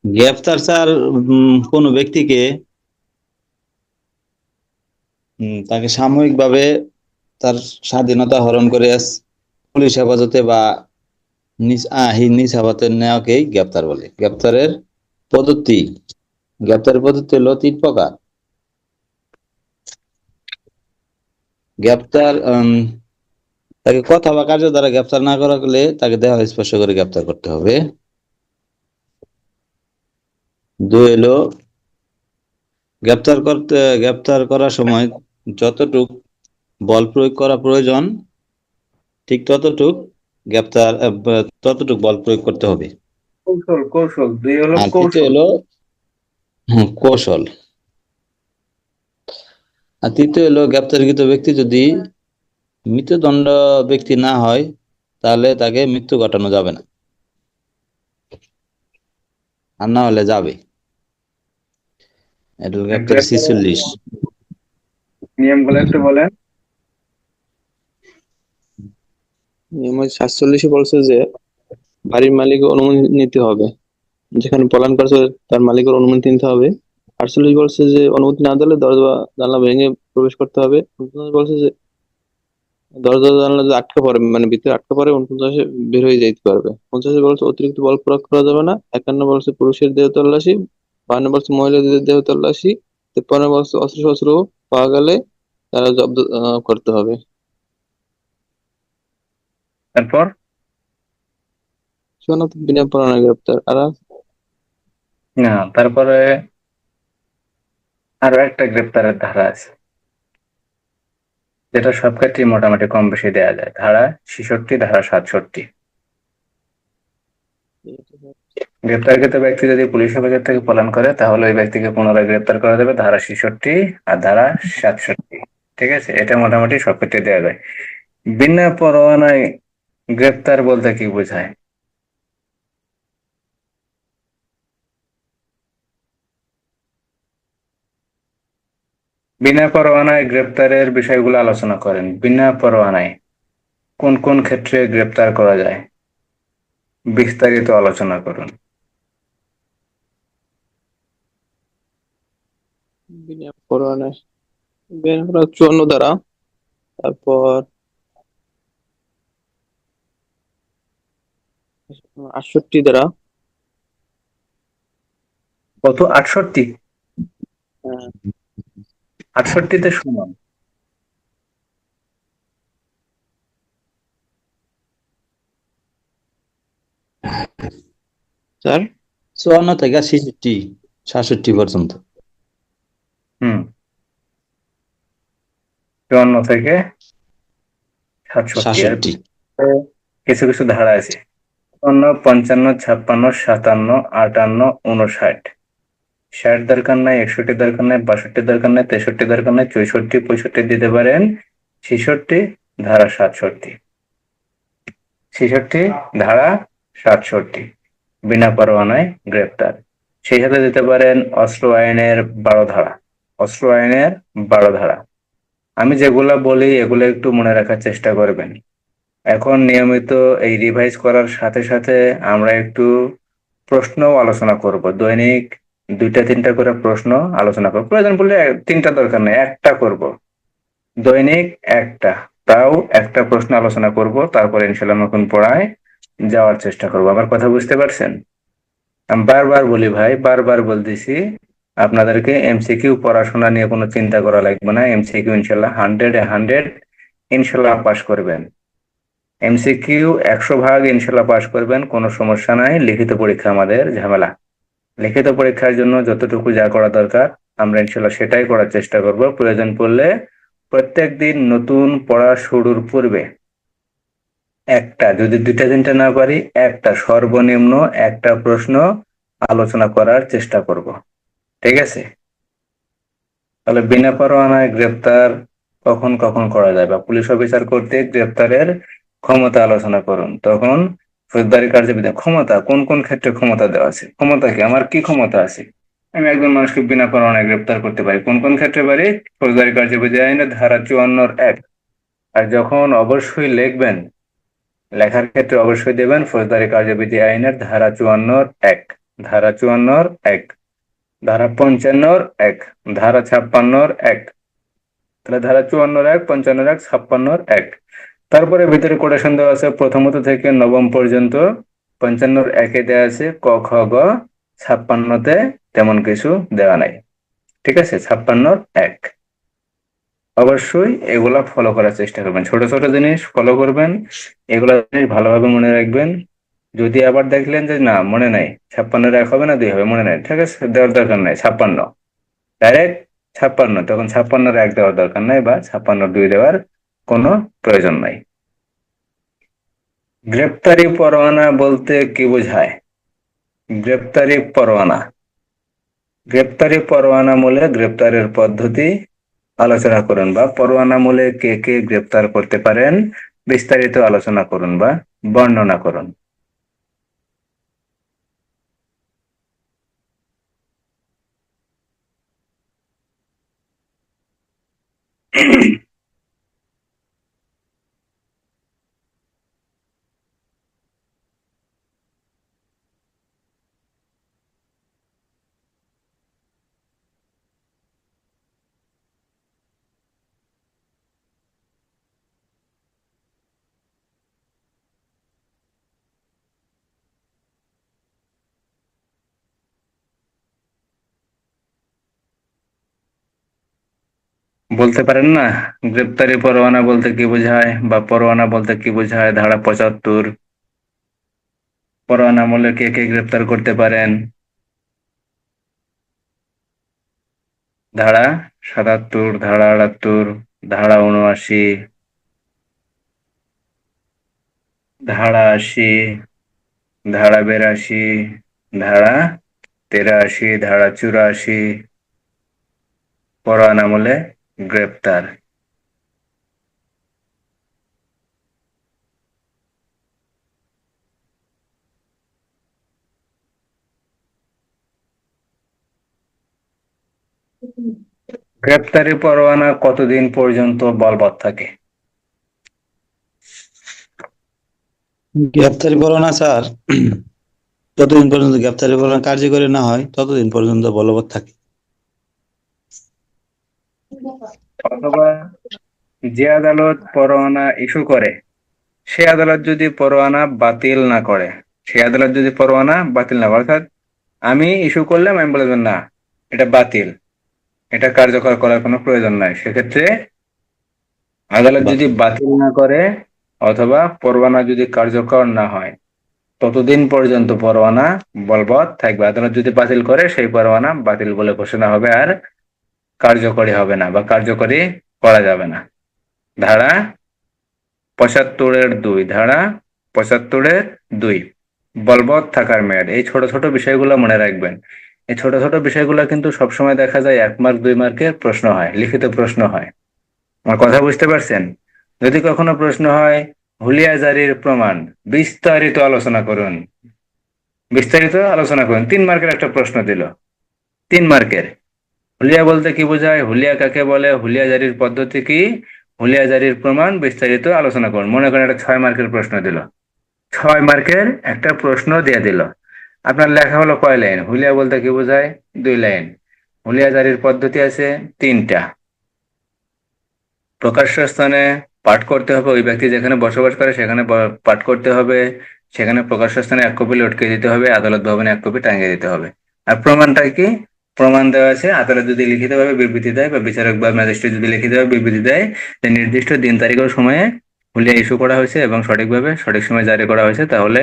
A: গ্রেফতার স্যার কোনো ব্যক্তিকে তাকে সাময়িকভাবে তার স্বাধীনতা হরণ করে পুলিশ হেফাজতে বা নিজ হেফাজতে নেওয়াকেই গ্রেপ্তার বলে। পদ্ধতি গ্রেপ্তারের পদ্ধতি হলো 3 প্রকার। গ্রেপ্তার তাকে কথা বা কার্য দ্বারা গ্রেপ্তার না করা গেলে তাকে দেহ স্পর্শ করে গ্রেপ্তার করতে হবে। 2 হলো গ্রেপ্তার করার সময় যতটুক বল প্রয়োগ করা প্রয়োজন ঠিক ততটুক বল প্রয়োগ করতে হবে।
B: কৌশল, কৌশল দুই হলো
A: আর তৃতীয়
B: কৌশল।
A: হলো কৌশল। আর তৃতীয় হলো গ্রেপ্তারকৃত ব্যক্তি যদি মৃত্যুদণ্ড ব্যক্তি না হয় তাহলে তাকে মৃত্যু ঘটানো যাবে না, আর না হলে যাবে। এটা হলো গ্রেপ্তার
B: গ্রেপ্তারের
A: 46।
B: নিয়মগুলো একটু বলেন।
C: নিয়ম 47 বলছে যে বাড়ির মালিকের অনুমতি নিতে হবে, যেখানে পলায়ন করছে তার মালিকের অনুমতি নিতে হবে। 48 বলছে যে অনুমতি না দিলে দরজা জানলা ভেঙে প্রবেশ করতে হবে। 49 বলছে যে দরজা জানলা যদি আটকে পড়ে, মানে ভিতরে আটকে পড়ে, 49 বের হয়ে যেতে পারবে। 50 বলছে অতিরিক্ত বল প্রয়োগ করা যাবে না। 51 বলছে পুরুষের দেহ তল্লাশি। 52 বলছে মহিলাদের দেহ তল্লাশি। 53 বলছে অস্ত্র শস্ত্র পাওয়া গেলে তারা জব্দ করতে হবে।
B: তারপর
C: বিনা পরোয়ানায় গ্রেপ্তার। আর
B: না, তারপরে আরো একটা গ্রেপ্তারের ধারা আছে, যেটা সব ক্ষেত্রেই মোটামুটি কম বেশি দেয়া যায়, ধারা 66, ধারা 67। গ্রেপ্তারকৃত ব্যক্তি যদি পুলিশ হেফাজত থেকে পলায়ন করে, তাহলে ওই ব্যক্তিকে পুনরায় গ্রেপ্তার করা যাবে ধারা 66 আর ধারা 67। ঠিক আছে, এটা মোটামুটি সব ক্ষেত্রে দেওয়া যায়। বিনা পরোয়ানায় গ্রেপ্তার বলতে কি বোঝায়? বিনা পরোয়ানায় গ্রেপ্তারের বিষয়গুলো আলোচনা করেন। বিনা পরোয়ানায় কোন কোন ক্ষেত্রে গ্রেপ্তার করা যায়, বিস্তারিত আলোচনা করুন।
C: বিনা পরোয়ানায় 54 ধারা, তারপর 68 ধারা।
B: কত? 68?
C: হ্যাঁ,
B: 68তে শুনুন।
C: স্যার
A: 54 থেকে 67 পর্যন্ত।
B: হুম, 54 থেকে 67 এর
A: 67।
B: কিছু কিছু ধারা আছে, 55, 55, 56, 57, 58, 59। 60 দরকার নাই, 61 দরকার নাই, 62 দরকার নাই, 63 দরকার নাই, 64, 65 দিতে পারেন। 66 ধারা 67, 66 ধারা 67, বিনা পরোয়ানায় গ্রেপ্তার। সেই সাথে দিতে পারেন অস্ত্র আইনের 12 ধারা। অস্ত্র আইনের 12 ধারা। আমি যেগুলা বলি এগুলো একটু মনে রাখার চেষ্টা করবেন। এখন নিয়মিত এই রিভাইজ করার সাথে সাথে আমরা একটু প্রশ্নও আলোচনা করব। দৈনিক 2টা 3টা করে প্রশ্ন আলোচনা করব। প্রয়োজন পড়লে 3টা দরকার নেই, একটা করব। দৈনিক একটা, তাও একটা প্রশ্ন আলোচনা করব, তারপরে ইনশাল্লাহ নতুন পড়ায় যাওয়ার চেষ্টা করব। আমার কথা বুঝতে পারছেন? আমি বারবার বলি ভাই, বারবার বলতেছি, আপনাদেরকে এমসিকিউ পড়াশোনা নিয়ে কোনো চিন্তা করা লাগবে না। এমসিকিউ ইনশাল্লাহ 100-এ 100 ইনশাল্লাহ পাশ করবেন। এমসিকিউ 100 ভাগ ইনশাল্লাহ পাশ করবেন, কোনো সমস্যা নাই। লিখিত পরীক্ষা আমাদের ঝামেলা। লিখিত পরীক্ষার জন্য যতটুকু যা করা দরকার আমরা ইনশাল্লাহ সেটাই করার চেষ্টা করব। প্রয়োজন পড়লে প্রত্যেকদিন নতুন পড়া শুরুর পূর্বে একটা, যদি 2টা 3টা না পারি, একটা, সর্বনিম্ন একটা প্রশ্ন আলোচনা করার চেষ্টা করব। ঠিক আছে? তাহলে বিনা পরোয়ানায় গ্রেপ্তার কখন কখন করা যায়, বা পুলিশ অফিসার কর্তৃক গ্রেপ্তারের ক্ষমতা আলোচনা করুন। তখন ফৌজদারি কার্যবিধি ক্ষমতা, কোন কোন ক্ষেত্রে ক্ষমতা দেওয়া আছে, ক্ষমতা কি, আমার কি ক্ষমতা আছে, আমি একজন মানুষকে বিনা পরোয়ানায় গ্রেপ্তার করতে পারি। কোন কোন ক্ষেত্রে পারি? ফৌজদারি কার্যবিধি আইনের ধারা 54-1। আর যখন অবশ্যই লিখবেন, লেখার ক্ষেত্রে অবশ্যই দেবেন ফৌজদারি কার্যবিধি আইনের ধারা 54-1, ধারা 54-1, ধারা 55-1, ধারা 56-1। তাহলে ধারা 54-1, 55-1, 56-1। তারপরে ভিতরে কোটেশন দেওয়া আছে প্রথমত থেকে নবম পর্যন্ত। 55-1-এ দেওয়া আছে ক খ গ, 56-তে তেমন কিছু দেওয়া নাই। ঠিক আছে? 56-1। অবশ্যই এগুলা ফলো করার চেষ্টা করবেন, ছোট ছোট জিনিস ফলো করবেন, এগুলা জিনিস ভালোভাবে মনে রাখবেন। যদি আবার দেখলেন যে না মনে নাই, 56-1 হবে না 2 হবে, মনে নাই, ঠিক আছে, দেওয়ার দরকার নাই 56, ডাইরেক্ট 56, তখন 56-1 দেওয়ার দরকার নাই, বা 56-2 দেওয়ার কোনো প্রয়োজন নাই। গ্রেপ্তারি পরোয়ানা বলতে কি বোঝায়? গ্রেপ্তারি পরোয়ানা, গ্রেপ্তারি পরোয়ানা মূলে গ্রেপ্তারের পদ্ধতি আলোচনা করুন, বা পরোয়ানা মূলে কে কে গ্রেপ্তার করতে পারেন বিস্তারিত আলোচনা করুন বা বর্ণনা করুন। বলতে পারেন না গ্রেপ্তারি পরোয়ানা বলতে কি বোঝায়, বা পরোয়ানা বলতে কি বোঝায়? ধারা 75, পরোয়ানা মূলে কে কে গ্রেপ্তার করতে পারেন। ধারা ৭৭, ধারা ৭৮, ধারা ৭৯, ধারা ৮০, ধারা ৮২, ধারা ৮৩, ধারা ৮৪, পরোয়ানা আমলে গ্রেপ্তার। গ্রেপ্তারি পরোয়ানা কতদিন পর্যন্ত বলবৎ থাকে?
A: গ্রেপ্তারি পরোয়ানা স্যার যতদিন পর্যন্ত গ্রেপ্তারি পরোয়ানা কার্যকরী না হয় ততদিন পর্যন্ত বলবৎ থাকে।
B: অথবা যে আদালত পরোয়ানা ইস্যু করে সে আদালত যদি পরোয়ানা বাতিল না করে, সে আদালত যদি পরোয়ানা বাতিল না করে, অর্থাৎ আমি ইস্যু করলাম, আমি বলবেন না এটা বাতিল, এটা কার্যকর করার কোনো প্রয়োজন নাই, সেক্ষেত্রে আদালত যদি বাতিল না করে অথবা পরোয়ানা যদি কার্যকর না হয় ততদিন পর্যন্ত পরোয়ানা বলবৎ থাকবে। আদালত যদি বাতিল করে সেই পরোয়ানা বাতিল বলে ঘোষণা হবে, আর কার্যকরী হবে না বা কার্যকরী করা যাবে না। ধারা ৭৫-২, ধারা ৭৫-২ বলবৎ থাকার মেয়াদ। এই ছোট ছোট বিষয়গুলো মনে রাখবেন। এই ছোট ছোট বিষয়গুলো কিন্তু সবসময় দেখা যায় ১ মার্ক ২ মার্কের প্রশ্ন হয়, লিখিত প্রশ্ন হয়। আমার কথা বুঝতে পারছেন? যদি কখনো প্রশ্ন হয় হুলিয়া জারির প্রমাণ, বিস্তারিত আলোচনা করুন, বিস্তারিত আলোচনা করুন, ৩ মার্কের একটা প্রশ্ন দিল, ৩ মার্কের। হুলিয়া বলতে কি বোঝায়, হুলিয়া কাকে বলে, হুলিয়া জারির পদ্ধতি কি, হুলিয়া জারির প্রমাণ, বিস্তারিত আলোচনা করুন। মনে করেন একটা ৬ মার্কের প্রশ্ন দিল, ৬ মার্কের একটা প্রশ্ন দিয়ে দিল। আপনার লেখা হলো কয় লাইন? হুলিয়া বলতে কি বোঝায় ২ লাইন। হুলিয়া জারির পদ্ধতি আছে ৩টা। প্রকাশ্য স্থানে পাঠ করতে হবে, ওই ব্যক্তি যেখানে বসবাস করে সেখানে পাঠ করতে হবে, সেখানে প্রকাশ্য স্থানে ১ কপি লটকে দিতে হবে, আদালত ভবনে ১ কপি টাঙিয়ে দিতে হবে। আর প্রমাণটা কি? প্রমাণ দেওয়া আছে, আদালত যদি লিখিতভাবে বিবৃতি দেয় বা বিচারক বা ম্যাজিস্ট্রেট যদি লিখিতভাবে বিবৃতি দেয় যে নির্দিষ্ট দিন তারিখ ও সময়ে হুলিয়া ইস্যু করা হয়েছে এবং সঠিকভাবে সঠিক সময় জারি করা হয়েছে, তাহলে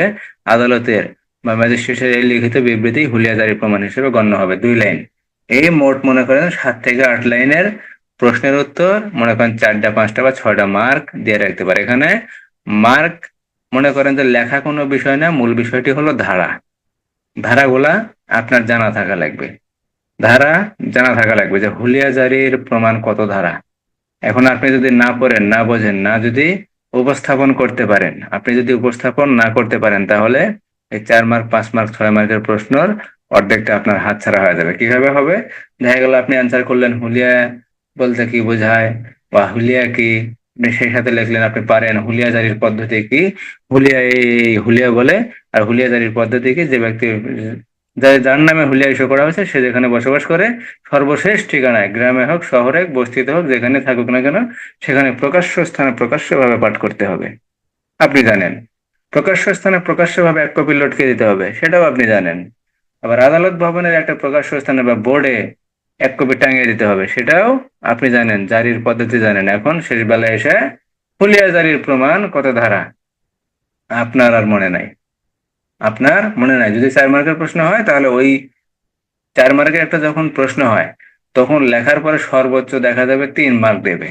B: আদালতের বা ম্যাজিস্ট্রেটের এই লিখিত বিবৃতি হুলিয়া জারি প্রমাণ হিসেবে গণ্য হবে। ২ লাইন। এই মোট মনে করেন ৭ থেকে ৮ লাইনের প্রশ্নের উত্তর মনে করেন ৪টা ৫টা বা ৬টা মার্ক দিয়ে রাখতে পারে। এখানে মার্ক মনে করেন যে লেখা কোনো বিষয় না, মূল বিষয়টি হলো ধারা। ধারাগুলা আপনার জানা থাকা লাগবে। ধারা জানা থাকা লাগবে যে হুলিয়া জারির প্রমাণ কত ধারা। এখন আপনি যদি না পড়েন, না বোঝেন, না যদি উপস্থাপন করতে পারেন, আপনি যদি উপস্থাপন না করতে পারেন তাহলে এই ৪ মার্ক ৫ মার্ক ৬ মার্কের প্রশ্নর অর্ধেকটা আপনার হাতছাড়া হয়ে যাবে। কিভাবে হবে? দেখা গেল আপনি অ্যান্সার করলেন হুলিয়া বলতে কি বোঝায় বা হুলিয়া কি, আপনি সেই সাথে লিখলেন আপনি পারেন হুলিয়া জারির পদ্ধতি কি, হুলিয়া এই হুলিয়া বলে, আর হুলিয়া জারির পদ্ধতি কি, যে ব্যক্তি যার নামে হুলিয়া ইস্যু করা হয়েছে সে যেখানে বসবাস করে সর্বশেষ ঠিকানায়, গ্রামে হোক শহরে বস্তিতে হোক যেখানে থাকুক না কেন, সেখানে প্রকাশ্য স্থানে প্রকাশ্যভাবে পাঠ করতে হবে। আপনি জানেন। প্রকাশ্য স্থানে প্রকাশ্যভাবে ১ কপি লটকে দিতে হবে, সেটাও আপনি জানেন। আবার আদালত ভবনের একটা প্রকাশ্য স্থানে বা বোর্ডে ১ কপি টাঙিয়ে দিতে হবে, সেটাও আপনি জানেন, জারির পদ্ধতি জানেন। এখন শেষ বেলায় এসে হুলিয়া জারির প্রমাণ কত ধারা আপনার আর মনে নাই, আপনার মনে নাই। যদি ৪ মার্কের প্রশ্ন হয় তাহলে ওই ৪ মার্কের একটা যখন প্রশ্ন হয় তখন লেখার পরে সর্বোচ্চ দেখা যাবে ৩ মার্ক দেবে।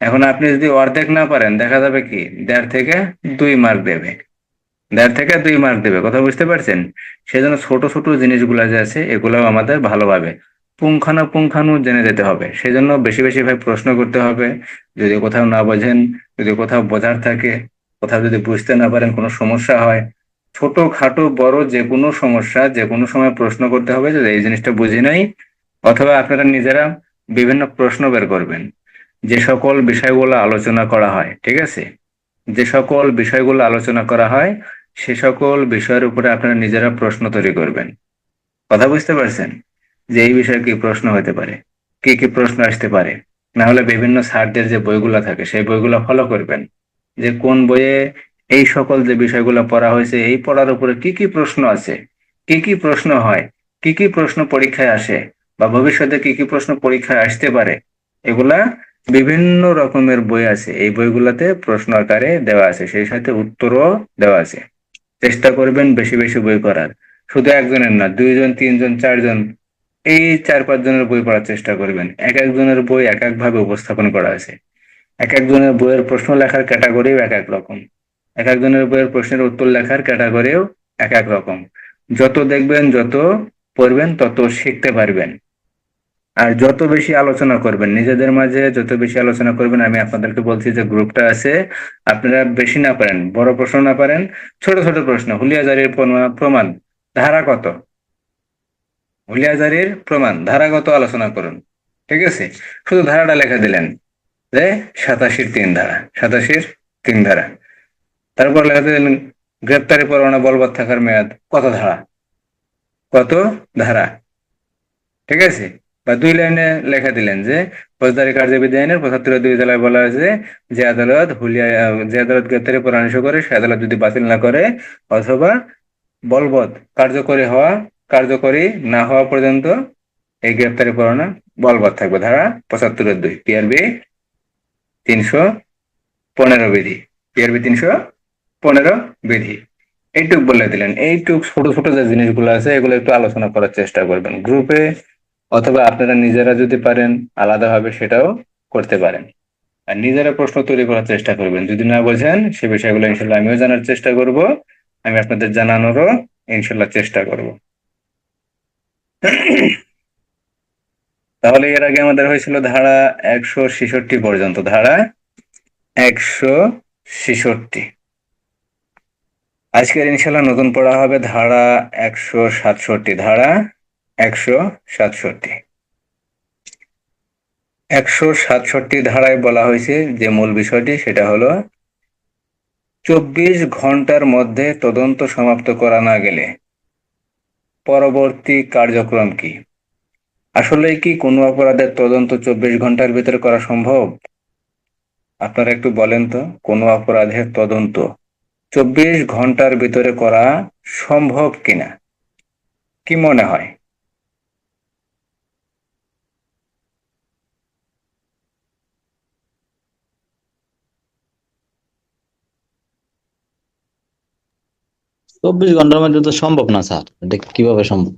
B: এখন আপনি যদি অর্ধেক না পারেন দেখা যাবে কি ১.৫ থেকে ২ মার্ক দেবে, ১.৫ থেকে ২ মার্ক দেবে। কথা বুঝতে পারছেন? সেজন্য ছোট ছোট জিনিসগুলা যে আছে এগুলোও আমাদের ভালোভাবে পুঙ্খানুপুঙ্খানু জেনে যেতে হবে। সেজন্য বেশি বেশি ভাবে প্রশ্ন করতে হবে। যদি কোথাও না বোঝেন, যদি কোথাও বোঝার থাকে, কোথাও যদি বুঝতে না পারেন, কোনো সমস্যা হয়, ছোট খাটো বড় যে কোনো সমস্যা যে কোনো সময় প্রশ্ন করতে হবে যে এই জিনিসটা বুঝি নাই, অথবা আপনারা নিজেরা বিভিন্ন প্রশ্ন বের করবেন। যে সকল বিষয়গুলো আলোচনা করা হয়, ঠিক আছে, যে সকল বিষয়গুলো আলোচনা করা হয় সে সকল বিষয়ের উপরে আপনারা নিজেরা প্রশ্ন তৈরি করবেন। কথা বুঝতে পারছেন? যে এই বিষয়ে কি প্রশ্ন হতে পারে, কি কি প্রশ্ন আসতে পারে। না হলে বিভিন্ন স্যারদের যে বইগুলো থাকে সেই বইগুলো ফলো করবেন, যে কোন বইয়ে এই সকল যে বিষয়গুলো পড়া হয়েছে এই পড়ার উপরে কি কি প্রশ্ন আছে, কি কি প্রশ্ন হয়, কি কি প্রশ্ন পরীক্ষায় আসে বা ভবিষ্যতে কি কি প্রশ্ন পরীক্ষায় আসতে পারে, এগুলা বিভিন্ন রকমের বই আছে। এই বইগুলোতে প্রশ্ন আকারে দেওয়া আছে, সেই সাথে উত্তরও দেওয়া আছে। চেষ্টা করবেন বেশি বেশি বই করার, শুধু একজনের না, ২ জন ৩ জন ৪ জন এই 4-5 জনের বই পড়ার চেষ্টা করবেন। এক একজনের বই এক এক ভাবে উপস্থাপন করা আছে। এক একজনের বইয়ের প্রশ্ন লেখার ক্যাটাগরিও এক এক রকম। এক একজনের বইয়ের প্রশ্নের উত্তর লেখার ক্যাটাগরিও এক এক রকম। যত দেখবেন, যত পড়বেন, তত শিখতে পারবেন। আর যত বেশি আলোচনা করবেন নিজেদের মাঝে, যত বেশি আলোচনা করবেন, আমি আপনাদেরকে বলছি যে গ্রুপটা আছে, আপনারা বেশি না পারেন, বড় প্রশ্ন না পারেন, ছোট ছোট প্রশ্ন, হুলিয়াজারির প্রমাণ ধারা কত, হুলিয়াজারির প্রমাণ ধারাগত আলোচনা করুন। ঠিক আছে, শুধু ধারাটা লেখা দিলেন যে 87-র 3 ধারা, 87-র 3 ধারা। তারপর লেখা দিলেন গ্রেপ্তারি পরোয়ানা বলবৎ থাকার মেয়াদ কত ধারা, কত ধারা। ঠিক আছে, বা 2 লাইনে লেখা দিলেন যে ফৌজদারি কার্যবিধি আইনের 75-2 ধারায় বলা হয়েছে যে আদালত গ্রেপ্তারি পরামর্শ করে সে আদালত যদি বাতিল না করে অথবা বলবৎ কার্যকরী না হওয়া পর্যন্ত এই গ্রেপ্তারি পরোয়ানা বলবৎ থাকবে। ধারা 75-2 পিআরবি 315 বিধি, পিআরবি 315 বিধি। এইটুক বলে দিলেন। এইটুক ছোট ছোট যে জিনিসগুলো আছে এগুলো একটু আলোচনা করার চেষ্টা করবেন গ্রুপে, অথবা আপনারা নিজেরা যদি পারেন আলাদাভাবে সেটাও করতে পারেন। আর নিজেরা প্রশ্ন তৈরি করার চেষ্টা করবেন। যদি না বোঝেন সে বিষয়গুলো ইনশাল্লাহ আমিও জানার চেষ্টা করব, আমি আপনাদের জানানোরও ইনশাল্লাহ চেষ্টা করব। তাহলে এর আগে আমাদের হয়েছিল ধারা 166 পর্যন্ত, ধারা 166। আজকের ইনশাল্লাহ নতুন পড়া হবে ধারা 167, ধারা 167। 167 ধারায় বলা হয়েছে যে মূল বিষয়টি সেটা হলো 24 ঘন্টার মধ্যে তদন্ত সমাপ্ত করা না গেলে পরবর্তী কার্যক্রম কি। আসলে কি কোনো অপরাধের তদন্ত 24 ঘন্টার ভিতরে করা সম্ভব? আপনারা একটু বলেন তো, কোনো অপরাধের তদন্ত 24 ঘন্টার ভিতরে করা সম্ভব কিনা, কি মনে হয়?
A: 24 ঘন্টার মধ্যে তো সম্ভব না স্যার, এটা কিভাবে সম্ভব?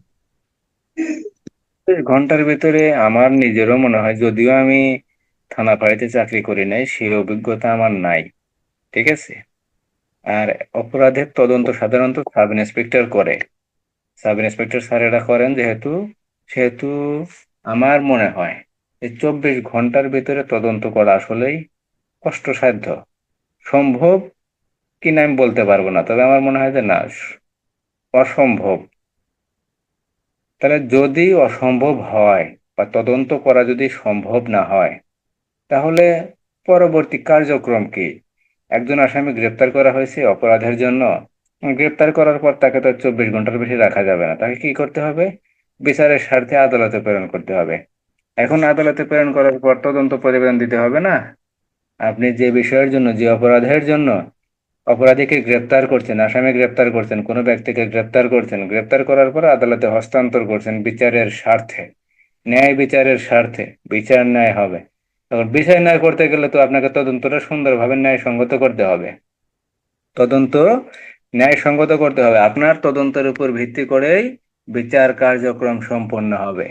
B: 24 ঘন্টার ভিতরে আমার নিজেরও মনে হয়, যদিও আমি থানা ফাঁড়িতে চাকরি করি নাই, সেই অভিজ্ঞতা আমার নাই। ঠিক আছে, আর অপরাধের তদন্ত সাধারণত সাব ইন্সপেক্টর করে, সাব ইন্সপেক্টর স্যারেরা করেন, যেহেতু সেহেতু আমার মনে হয় যে 24 ঘন্টার ভিতরে তদন্ত করা আসলেই কষ্টসাধ্য। সম্ভব কিনা আমি বলতে পারবো না, তবে আমার মনে হয় যে না, অসম্ভব। তাহলে যদি অসম্ভব হয় বা তদন্ত করা যদি সম্ভব না হয়, তাহলে পরবর্তী কার্যক্রম কি? একজন আসামি গ্রেপ্তার করা হয়েছে অপরাধের জন্য, গ্রেপ্তার করার পর তাকে তো 24 ঘন্টার বেশি রাখা যাবে না, তাকে কি করতে হবে? বিচারের স্বার্থে আদালতে প্রেরণ করতে হবে। এখন আদালতে প্রেরণ করার পর তদন্ত প্রতিবেদন দিতে হবে না? আপনি যে বিষয়ের জন্য, যে অপরাধের জন্য অপরাধীকে গ্রেপ্তার করছেন, আসামি গ্রেপ্তার করছেন, কোনো ব্যক্তিকে গ্রেপ্তার করছেন, গ্রেপ্তার করার পর আদালতে হস্তান্তর করছেন বিচারের স্বার্থে, ন্যায় বিচারের স্বার্থে, বিচার ন্যায় হবে। তখন বিচার ন্যায় করতে গেলে তো আপনাকে তদন্তটা সুন্দরভাবে ন্যায়সঙ্গত করতে হবে। তদন্ত ন্যায়সঙ্গত করতে হবে, আপনার তদন্তের উপর ভিত্তি করেই বিচার কার্যক্রম সম্পন্ন হবে।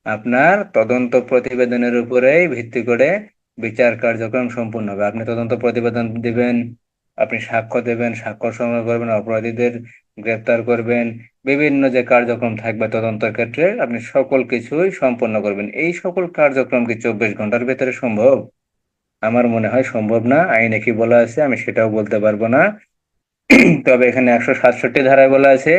B: আপনার তদন্ত প্রতিবেদনের উপরেই ভিত্তি করে বিচার কার্যক্রম সম্পূর্ণ হবে। আপনি তদন্ত প্রতিবেদন দিবেন, আপনি সাক্ষ্য দেবেন, সাক্ষ্য সংগ্রহ করবেন, অপরাধীদের গ্রেপ্তার করবেন, বিভিন্ন যে কার্যক্রম থাকবে তদন্তের ক্ষেত্রে আপনি সকল কিছুই সম্পন্ন করবেন। এই সকল কার্যক্রম কি 24 ঘন্টার ভেতরে সম্ভব? আমার মনে হয় সম্ভব না। আইনে কি বলা আছে আমি সেটাও বলতে পারবো না। তবে এখানে 167 ধারায় বলা আছে,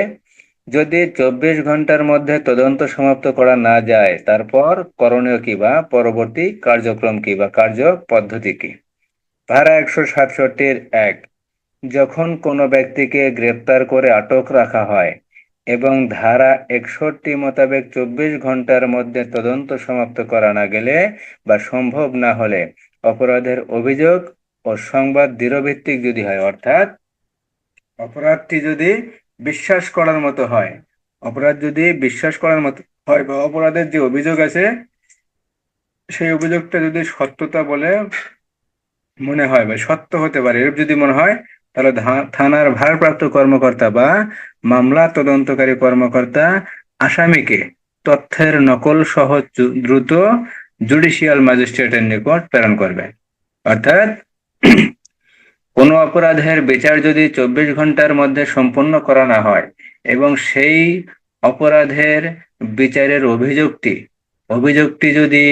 B: যদি 24 ঘন্টার মধ্যে তদন্ত সমাপ্ত করা না যায়, তারপর করণীয় কি বা পরবর্তী কার্যক্রম কি বা কার্য পদ্ধতি কি। ধারা 167-1, যখন কোনো ব্যক্তিকে গ্রেপ্তার করে আটক রাখা হয় এবং ধারা 61 মোতাবেক 24 ঘন্টার মধ্যে তদন্ত সমাপ্ত করা না গেলে বা সম্ভব না হলে অপরাধের অভিযোগ ও সংবাদ দৃঢ়ভিত্তিক যদি হয়, অর্থাৎ অপরাধটি যদি বিশ্বাস করার মতো হয়, অপরাধ যদি বিশ্বাস করার মতো হয় বা অপরাধের যে অভিযোগ আছে সেই অভিযোগটা যদি সত্যতা বলে মনে হয় বা সত্য হতে পারে, এরূপ যদি মনে হয়, তাহলে থানার ভারপ্রাপ্ত কর্মকর্তা বা মামলা তদন্তকারী কর্মকর্তা আসামিকে তথ্যের নকল সহ দ্রুত জুডিশিয়াল ম্যাজিস্ট্রেটের নিকট প্রেরণ করবে। অর্থাৎ কোনো অপরাধের বিচার যদি 24 ঘন্টার মধ্যে সম্পন্ন করা না হয় এবং সেই অপরাধের বিচারের অভিযোগটি যদি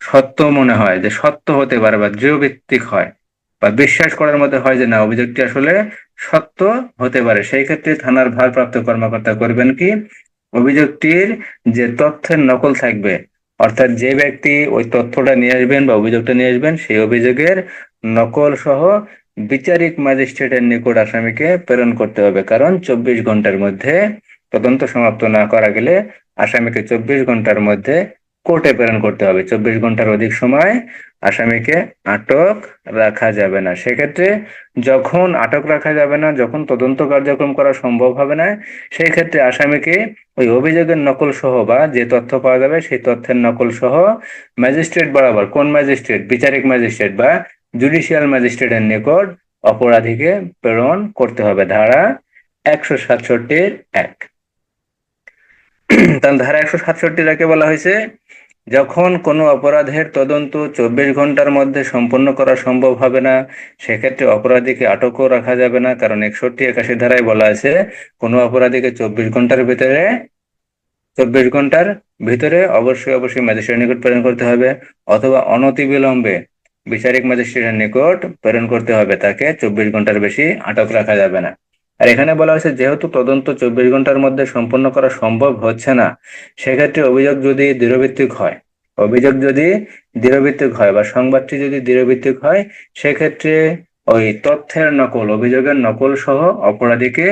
B: সত্য মনে হয়, যে সত্য হতে পারে বা দৃঢ়ভিত্তিক হয় বা বিশ্বাস করার মতো হয় যে না অভিযোগটি আসলে সত্য হতে পারে, সেই ক্ষেত্রে থানার ভারপ্রাপ্ত কর্মকর্তা করবেন কি, অভিযোগটির যে তথ্যের নকল থাকবে, অর্থাৎ যে ব্যক্তি ওই তথ্যটা নিয়ে আসবেন বা অভিযোগটা নিয়ে আসবেন সেই অভিযোগের নকল সহ বিচারিক ম্যাজিস্ট্রেটের নিকট আসামিকে প্রেরণ করতে হবে। কারণ 24 ঘন্টার মধ্যে তদন্ত সমাপ্ত না করা গেলে আসামিকে 24 ঘন্টার মধ্যে কোর্টে প্রেরণ করতে হবে। 24 ঘন্টার অধিক সময় আসামিকে আটক রাখা যাবে না। সেক্ষেত্রে যখন আটক রাখা যাবে না, যখন তদন্ত কার্যক্রম করা সম্ভব হবে না, সেই ক্ষেত্রে আসামিকে ওই অভিযোগের নকল সহ বা যে তথ্য পাওয়া যাবে সেই তথ্যের নকল সহ ম্যাজিস্ট্রেট বরাবর, কোন ম্যাজিস্ট্রেট, বিচারিক ম্যাজিস্ট্রেট বা জুডিশিয়াল ম্যাজিস্ট্রেটের নিকট অপরাধীকে প্রেরণ করতে হবে। ধারা 167(1)। তাহলে ধারা 167 বলা হয়েছে, যখন কোনো অপরাধের তদন্ত 24 ঘন্টার মধ্যে সম্পন্ন করা সম্ভব হবে না, সেক্ষেত্রে অপরাধীকে আটকও রাখা যাবে না। কারণ 61-81 ধারায় বলা আছে কোনো অপরাধীকে 24 ঘন্টার ভিতরে অবশ্যই ম্যাজিস্ট্রেটের নিকট প্রেরণ করতে হবে, অথবা অনতিবিলম্বে বিচারিক ম্যাজিস্ট্রেটের নিকট প্রেরণ করতে হবে। তাকে 24 ঘন্টার বেশি আটক রাখা যাবে না। আর এখানে বলা হয়েছে যেহেতু তদন্ত 24 ঘন্টার মধ্যে সম্পন্ন করা সম্ভব হচ্ছে না, সেক্ষেত্রে অভিযোগ যদি দৃঢ়ভিত্তিক হয় বা সংবাদটি যদি দৃঢ়ভিত্তিক হয়, সেক্ষেত্রে ওই তথ্যের নকল, অভিযোগের নকল সহ অপরাধীকে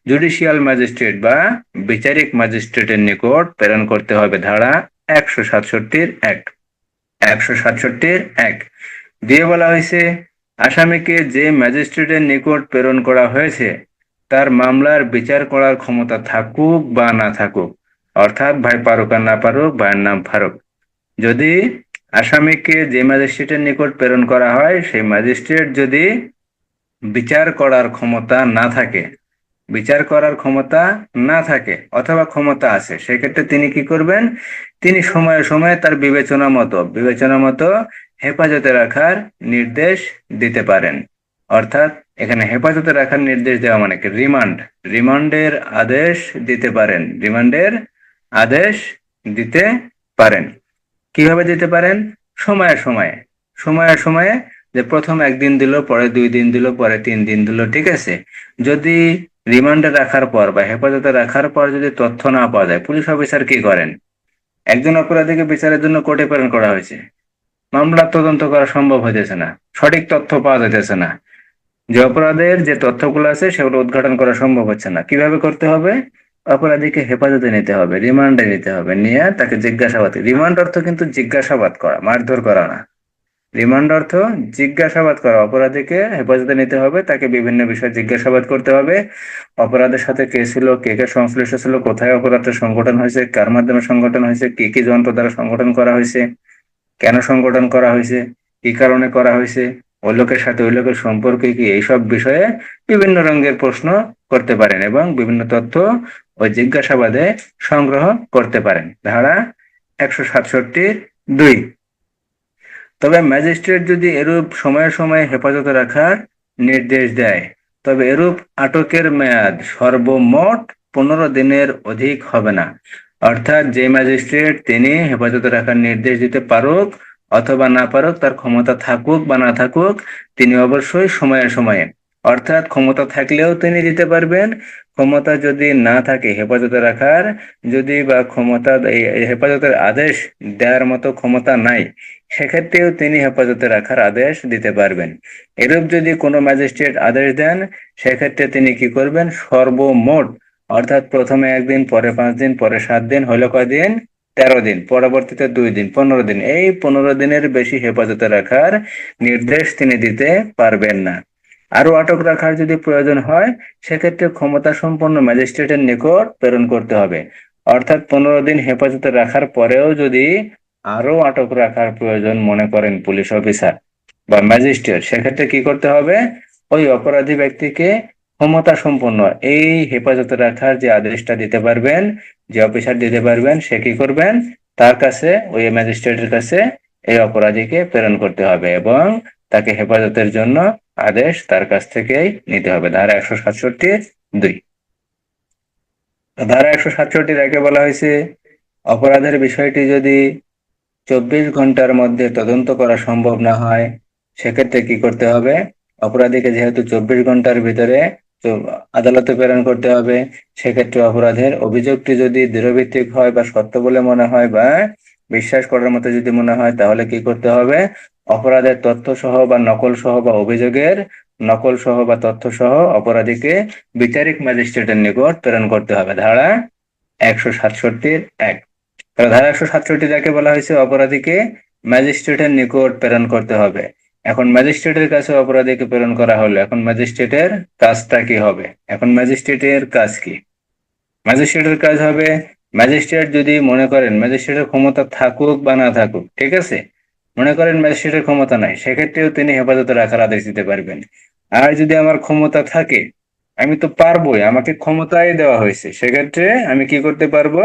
B: জুডিশিয়াল ম্যাজিস্ট্রেট বা বিচারিক ম্যাজিস্ট্রেটের নিকট প্রেরণ করতে হবে। ধারা 167(1) দিয়ে বলা হয়েছে, আসামিকে যে ম্যাজিস্ট্রেটের নিকট প্রেরণ করা হয়েছে তার মামলার বিচার করার ক্ষমতা থাকুক বা না থাকুক, অর্থাৎ ভাই পারুক আর না পারুক, ভাইয়ের নাম ফারুক, যদি আসামিকে যে ম্যাজিস্ট্রেটের নিকট প্রেরণ করা হয় সেই ম্যাজিস্ট্রেট যদি বিচার করার ক্ষমতা না থাকে অথবা ক্ষমতা আছে, সেক্ষেত্রে তিনি কি করবেন, তিনি সময়ে সময়ে তার বিবেচনা মতো হেফাজতে রাখার নির্দেশ দিতে পারেন। অর্থাৎ এখানে হেফাজতে রাখার নির্দেশ দেওয়া মানে কি, রিমান্ডের আদেশ দিতে পারেন। কিভাবে দিতে পারেন? সময়ে সময়ে, যে প্রথম 1 দিন দিল, পরে 2 দিন দিল, পরে 3 দিন দিল, ঠিক আছে। যদি রিমান্ডে রাখার পর বা হেফাজতে রাখার পর যদি তথ্য না পাওয়া যায়, পুলিশ অফিসার কি করেন, একজন অপরাধীকে বিচারের জন্য কোর্টে প্রেরণ করা হয়েছে, মামলার তদন্ত করা সম্ভব হইতেছে না, সঠিক তথ্য পাওয়া যাইতেছে না, যে অপরাধের যে তথ্যগুলো আছে সেগুলো উদ্ঘাটন করা সম্ভব হচ্ছে না, কিভাবে করতে হবে, অপরাধীকে হেফাজতে নিতে হবে, রিমান্ডে নিতে হবে, নিয়ে তাকে জিজ্ঞাসাবাদ, রিমান্ড অর্থ কিন্তু জিজ্ঞাসাবাদ করা, মারধর করা না, রিমান্ড অর্থ জিজ্ঞাসাবাদ করা। অপরাধীকে হেফাজতে নিতে হবে, তাকে বিভিন্ন বিষয়ে জিজ্ঞাসাবাদ করতে হবে, অপরাধের সাথে কে ছিল, কে কে সংশ্লিষ্ট ছিল, কোথায় অপরাধটা সংগঠন হয়েছে, কার মাধ্যমে সংগঠন হয়েছে, কি কি যন্ত্র দ্বারা সংগঠন করা হয়েছে, কেন সংগঠন করা হয়েছে, কি কারণে করা হয়েছে, ওই লোকের সাথে ওই লোকের সম্পর্কে কি, এইসব বিষয়ে বিভিন্ন রঙের প্রশ্ন করতে পারেন এবং বিভিন্ন তথ্য ওই জিজ্ঞাসাবাদে সংগ্রহ করতে পারেন। ধারা 167(2)। তবে ম্যাজিস্ট্রেট যদি এরূপ সময়ে সময়ে হেফাজতে রাখার নির্দেশ দেয়, তবে এরূপ আটকের মেয়াদ সর্বমোট 15 দিনের অধিক হবে না। অর্থাৎ যে ম্যাজিস্ট্রেট তিনি হেফাজতে রাখার নির্দেশ দিতে পারুক অথবা না পারুক, তার ক্ষমতা থাকুক বা না থাকুক, তিনি অবশ্যই সময়ে সময়ে, অর্থাৎ ক্ষমতা থাকলেও তিনি দিতে পারবেন, ক্ষমতা যদি না থাকে হেফাজতে রাখার, যদি বা ক্ষমতা এই হেফাজতের আদেশ দেওয়ার মতো ক্ষমতা নাই, সেক্ষেত্রেও তিনি হেফাজতে রাখার আদেশ দিতে পারবেন। এরূপ যদি কোনো ম্যাজিস্ট্রেট আদেশ দেন, সেক্ষেত্রে তিনি কি করবেন, সর্বমোট, অর্থাৎ প্রথমে 1 দিন, পরে 5 দিন, পরে 7 দিন, হলো কয়দিন, 13 দিন, পরবর্তীতে 2 দিন, 15 দিন, এই 15 দিনের বেশি হেফাজতে রাখার নির্দেশ তিনি দিতে পারবেন না। আরো আটক রাখার যদি প্রয়োজন হয়, সেক্ষেত্রে ক্ষমতা সম্পন্ন ম্যাজিস্ট্রেটের নিকট প্রেরণ করতে হবে। অর্থাৎ 15 দিন হেফাজতে রাখার পরেও যদি আরো আটক রাখার প্রয়োজন মনে করেন পুলিশ অফিসার বা ম্যাজিস্ট্রেট, সেক্ষেত্রে কি করতে হবে, ওই অপরাধী ব্যক্তিকে ক্ষমতা সম্পন্ন এই হেফাজতে রাখার যে আদেশটা দিতে পারবেন যে অফিসার দিতে পারবেন সে কি করবেন, তার কাছে, ওই ম্যাজিস্ট্রেটের কাছে এই অপরাধীকে প্রেরণ করতে হবে এবং তাকে হেফাজতের জন্য আদেশ তার কাছ থেকেই নিতে হবে। ধারা 167(2). ধারা 167 বলা হয়েছে, অপরাধের বিষয়টি যদি 24 ঘন্টার মধ্যে তদন্ত করা সম্ভব না হয়, সেক্ষেত্রে কি করতে হবে, অপরাধীকে যেহেতু 24 ঘন্টার ভিতরে আদালতে প্রেরণ করতে হবে, সেক্ষেত্রে অপরাধের অভিযোগটি যদি দৃঢ়ভিত্তিক হয় বা সত্য বলে মনে হয় বা বিশ্বাস করার মতো যদি মনে হয়, তাহলে কি করতে হবে, অপরাধের তথ্য সহ বা নকল সহ বা অভিযোগের নকল সহ বা তথ্য সহ অপরাধীকে বিচারিক ম্যাজিস্ট্রেটের নিকট প্রেরণ করতে হবে। ধারা 167(1). ধারা 167 যাকে বলা হয়েছে, অপরাধীকে ম্যাজিস্ট্রেটের নিকট প্রেরণ করতে হবে। এখন ম্যাজিস্ট্রেটের কাছে অপরাধীকে প্রেরণ করা হলো, এখন ম্যাজিস্ট্রেটের কাজটা কি হবে, এখন ম্যাজিস্ট্রেটের কাজ কি, ম্যাজিস্ট্রেটের কাজ হবে, ম্যাজিস্ট্রেট যদি মনে করেন, ম্যাজিস্ট্রেটের ক্ষমতা থাকুক বা না থাকুক, ঠিক আছে, মনে করেন ম্যাজিস্ট্রেটের ক্ষমতা নাই, সেক্ষেত্রেও তিনি হেফাজতে রাখার আদেশ দিতে পারবেন। আর যদি আমার ক্ষমতা থাকে, আমি তো পারবোই, আমাকে ক্ষমতাই দেওয়া হয়েছে, সেক্ষেত্রে আমি কি করতে পারবো,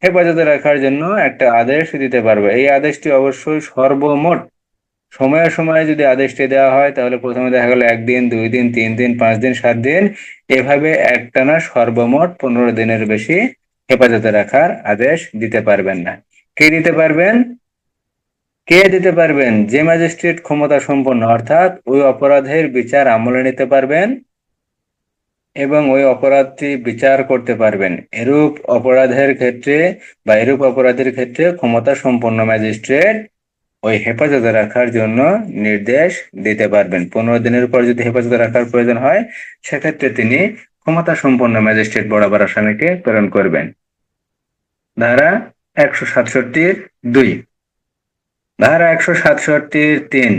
B: হেফাজতে রাখার জন্য একটা আদেশ দিতে পারবো। এই আদেশটি অবশ্যই সর্বমোট সময়ে সময়ে যদি আদেশটি দেওয়া হয়, তাহলে প্রথমে দেখা গেল 1 দিন, 2 দিন, 3 দিন, 5 দিন, 7 দিন, এভাবে একটানা সর্বমোট 15 দিনের বেশি হেফাজতে রাখার আদেশ দিতে পারবেন না। কে দিতে পারবেন, কে দিতে পারবেন, যে ম্যাজিস্ট্রেট ক্ষমতা সম্পন্ন, অর্থাৎ ওই অপরাধের বিচার আমলে নিতে পারবেন এবং ওই অপরাধটি বিচার করতে পারবেন। এরূপ অপরাধের ক্ষেত্রে বা এরূপ অপরাধের ক্ষেত্রে ক্ষমতা সম্পন্ন ম্যাজিস্ট্রেট ওই হেফাজতে রাখার জন্য নির্দেশ দিতে পারবেন। 15 দিনের পর যদি হেফাজতে রাখার প্রয়োজন হয়, সেক্ষেত্রে তিনি ক্ষমতা সম্পন্ন ম্যাজিস্ট্রেট বরাবর আসামিকে প্রেরণ করবেন। ধারা 167(2). ধারা 167(3).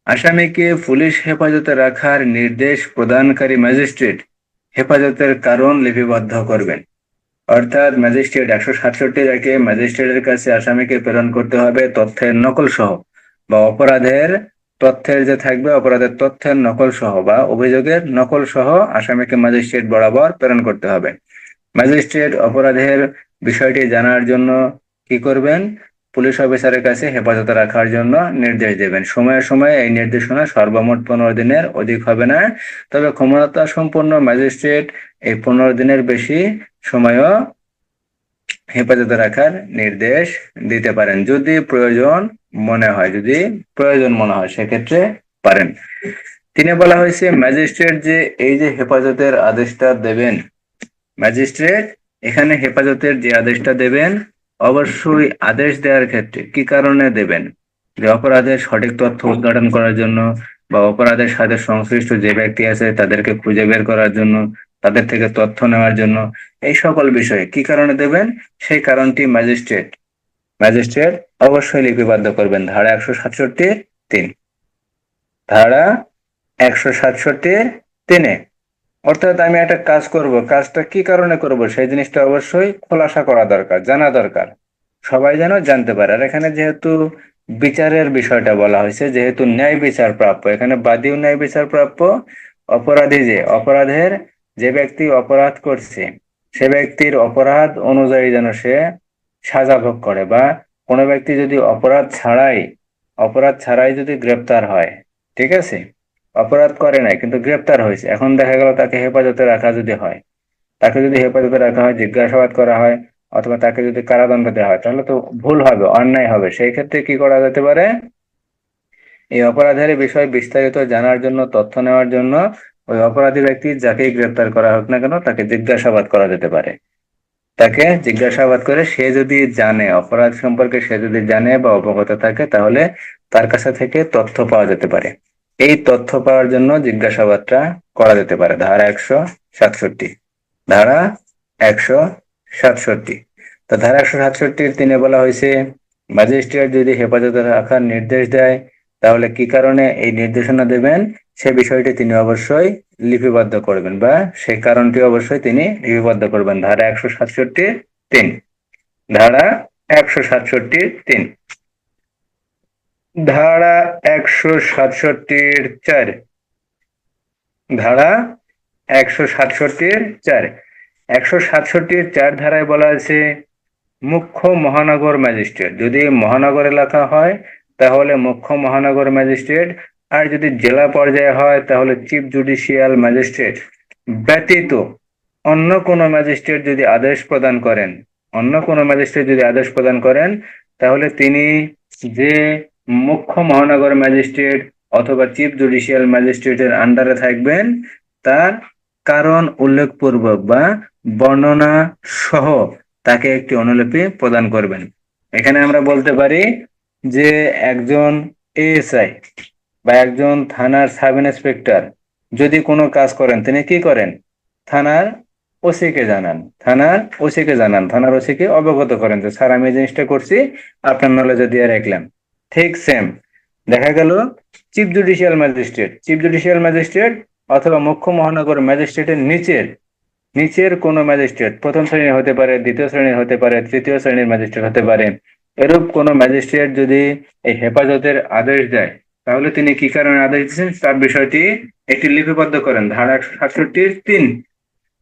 B: আসামিকে পুলিশ হেফাজতে রাখার নির্দেশ প্রদানকারী ম্যাজিস্ট্রেট হেফাজতের কারণ লিপিবদ্ধ করবেন। অর্থাৎ ম্যাজিস্ট্রেট 167 ম্যাজিস্ট্রেটের কাছে আসামিকে প্রেরণ করতে হবে তথ্যের নকল সহ বা অপরাধের তথ্যের যে থাকবে, অপরাধের তথ্যের নকল সহ বা অভিযোগের নকল সহ আসামিকে ম্যাজিস্ট্রেট বরাবর প্রেরণ করতে হবে। ম্যাজিস্ট্রেট অপরাধের বিষয়টি জানার জন্য কি করবেন, পুলিশ অফিসারের কাছে হেফাজতে রাখার জন্য নির্দেশ দেবেন। সময়ে সময়ে এই নির্দেশনা সর্বমোট 15 দিনের অধিক হবে না, তবে ক্ষমতা সম্পন্ন ম্যাজিস্ট্রেট এই 15 দিনের বেশি সময়ও হেফাজতে রাখার নির্দেশ দিতে পারেন যদি প্রয়োজন মনে হয়, যদি প্রয়োজন মনে হয় সেক্ষেত্রে পারেন। তিনি বলা হয়েছে, ম্যাজিস্ট্রেট যে এই যে হেফাজতের আদেশটা দেবেন, ম্যাজিস্ট্রেট এখানে হেফাজতের যে আদেশটা দেবেন, অবশ্যই আদেশ দেওয়ার ক্ষেত্রে কি কারণে দেবেন, যে অপরাধের সঠিক তথ্য উদ্ঘাটন করার জন্য বা অপরাধের সাথে সংশ্লিষ্ট যে ব্যক্তি আছে তাদেরকে খুঁজে বের করার জন্য, তাদের থেকে তথ্য নেওয়ার জন্য, এই সকল বিষয়ে কি কারণে দেবেন, সেই কারণটি ম্যাজিস্ট্রেট অবশ্যই লিপিবদ্ধ করবেন। ধারা 167(3). ধারা 167(3)। অর্থাৎ আমি একটা কাজ করব, কাজটা কি কারণে করব সেই জিনিসটা অবশ্যই খোলাসা করা দরকার, জানা দরকার, সবাই যেন জানতে পারে। আর এখানে যেহেতু বিচারের বিষয়টা বলা হয়েছে, যেহেতু ন্যায় বিচার প্রাপ্য, এখানে বাদীও ন্যায় বিচার প্রাপ্য, অপরাধী যে অপরাধের যে ব্যক্তি অপরাধ করছে সে ব্যক্তির অপরাধ অনুযায়ী যেন সে সাজা ভোগ করে, বা কোনো ব্যক্তি যদি অপরাধ ছাড়াই যদি গ্রেপ্তার হয়, ঠিক আছে, অপরাধ করে নাই কিন্তু গ্রেপ্তার হয়েছে, এখন দেখা গেল তাকে হেফাজতে রাখা যদি হয়, তাকে যদি হেফাজতে রাখা হয়, জিজ্ঞাসাবাদ করা হয় অথবা তাকে যদি কারাদণ্ড দেওয়া হয়, তাহলে তো ভুল হবে, অন্যায় হবে। সেই ক্ষেত্রে কি করা যেতে পারে, এই অপরাধের বিষয় বিস্তারিত জানার জন্য, তথ্য নেওয়ার জন্য ওই অপরাধী ব্যক্তি যাকেই গ্রেপ্তার করা হোক না কেন তাকে জিজ্ঞাসাবাদ করা যেতে পারে। তাকে জিজ্ঞাসাবাদ করে সে যদি জানে, অপরাধ সম্পর্কে সে যদি জানে বা অবগত থাকে, তাহলে তার কাছে থেকে তথ্য পাওয়া যেতে পারে। এই তথ্য পাওয়ার জন্য জিজ্ঞাসাবাদটা করা যেতে পারে। ধারা 167। ধারা 167। তো ধারা 167(3) বলা হয়েছে, ম্যাজিস্ট্রেট যদি হেফাজতে রাখার নির্দেশ দেয়, তাহলে কি কারণে এই নির্দেশনা দেবেন সে বিষয়টি তিনি অবশ্যই লিপিবদ্ধ করবেন, বা সেই কারণটি অবশ্যই তিনি লিপিবদ্ধ করবেন। ধারা 167(3). ধারা 167(3). ধারা 167(4). ধারা 167(4). 167-4 ধারায় বলা আছে মুখ্য মহানগর ম্যাজিস্ট্রেট। যদি মহানগর এলাকা হয় তাহলে মুখ্য মহানগর ম্যাজিস্ট্রেট, আর যদি জেলা পর্যায়ে হয় তাহলে চিফ জুডিশিয়াল ম্যাজিস্ট্রেট ব্যতীত অন্য কোনো ম্যাজিস্ট্রেট যদি আদেশ প্রদান করেন, তাহলে তিনি যে মুখ্য মহানগর ম্যাজিস্ট্রেট অথবা চিফ জুডিশিয়াল ম্যাজিস্ট্রেটের আন্ডারে থাকবেন তার কারণ উল্লেখপূর্বক বা বর্ণনা সহ তাকে একটি অনুলিপি প্রদান করবেন। এখানে আমরা বলতে পারি যে একজন এএসআই বা একজন থানার সাব ইন্সপেক্টর যদি কোনো কাজ করেন, তিনি কি করেন? থানার ওসিকে জানান, থানার ওসিকে অবগত করেন যে স্যার আমি এই জিনিসটা করছি, আপনার নলেজে দিয়ে রাখলাম। ঠিক সেম দেখা গেল চিফ জুডিশিয়াল ম্যাজিস্ট্রেট অথবা মুখ্য মহানগর ম্যাজিস্ট্রেটের নিচের কোনো ম্যাজিস্ট্রেট, প্রথম শ্রেণীর হতে পারে, দ্বিতীয় শ্রেণীর হতে পারে, তৃতীয় শ্রেণীর ম্যাজিস্ট্রেট হতে পারে, এরূপ কোনো ম্যাজিস্ট্রেট যদি এই হেফাজতের আদেশ দেয় তাহলে তিনি কি কারণে আদেশ দিচ্ছেন তার বিষয়টি একটি লিপিবদ্ধ করেন। ধারা 167(3)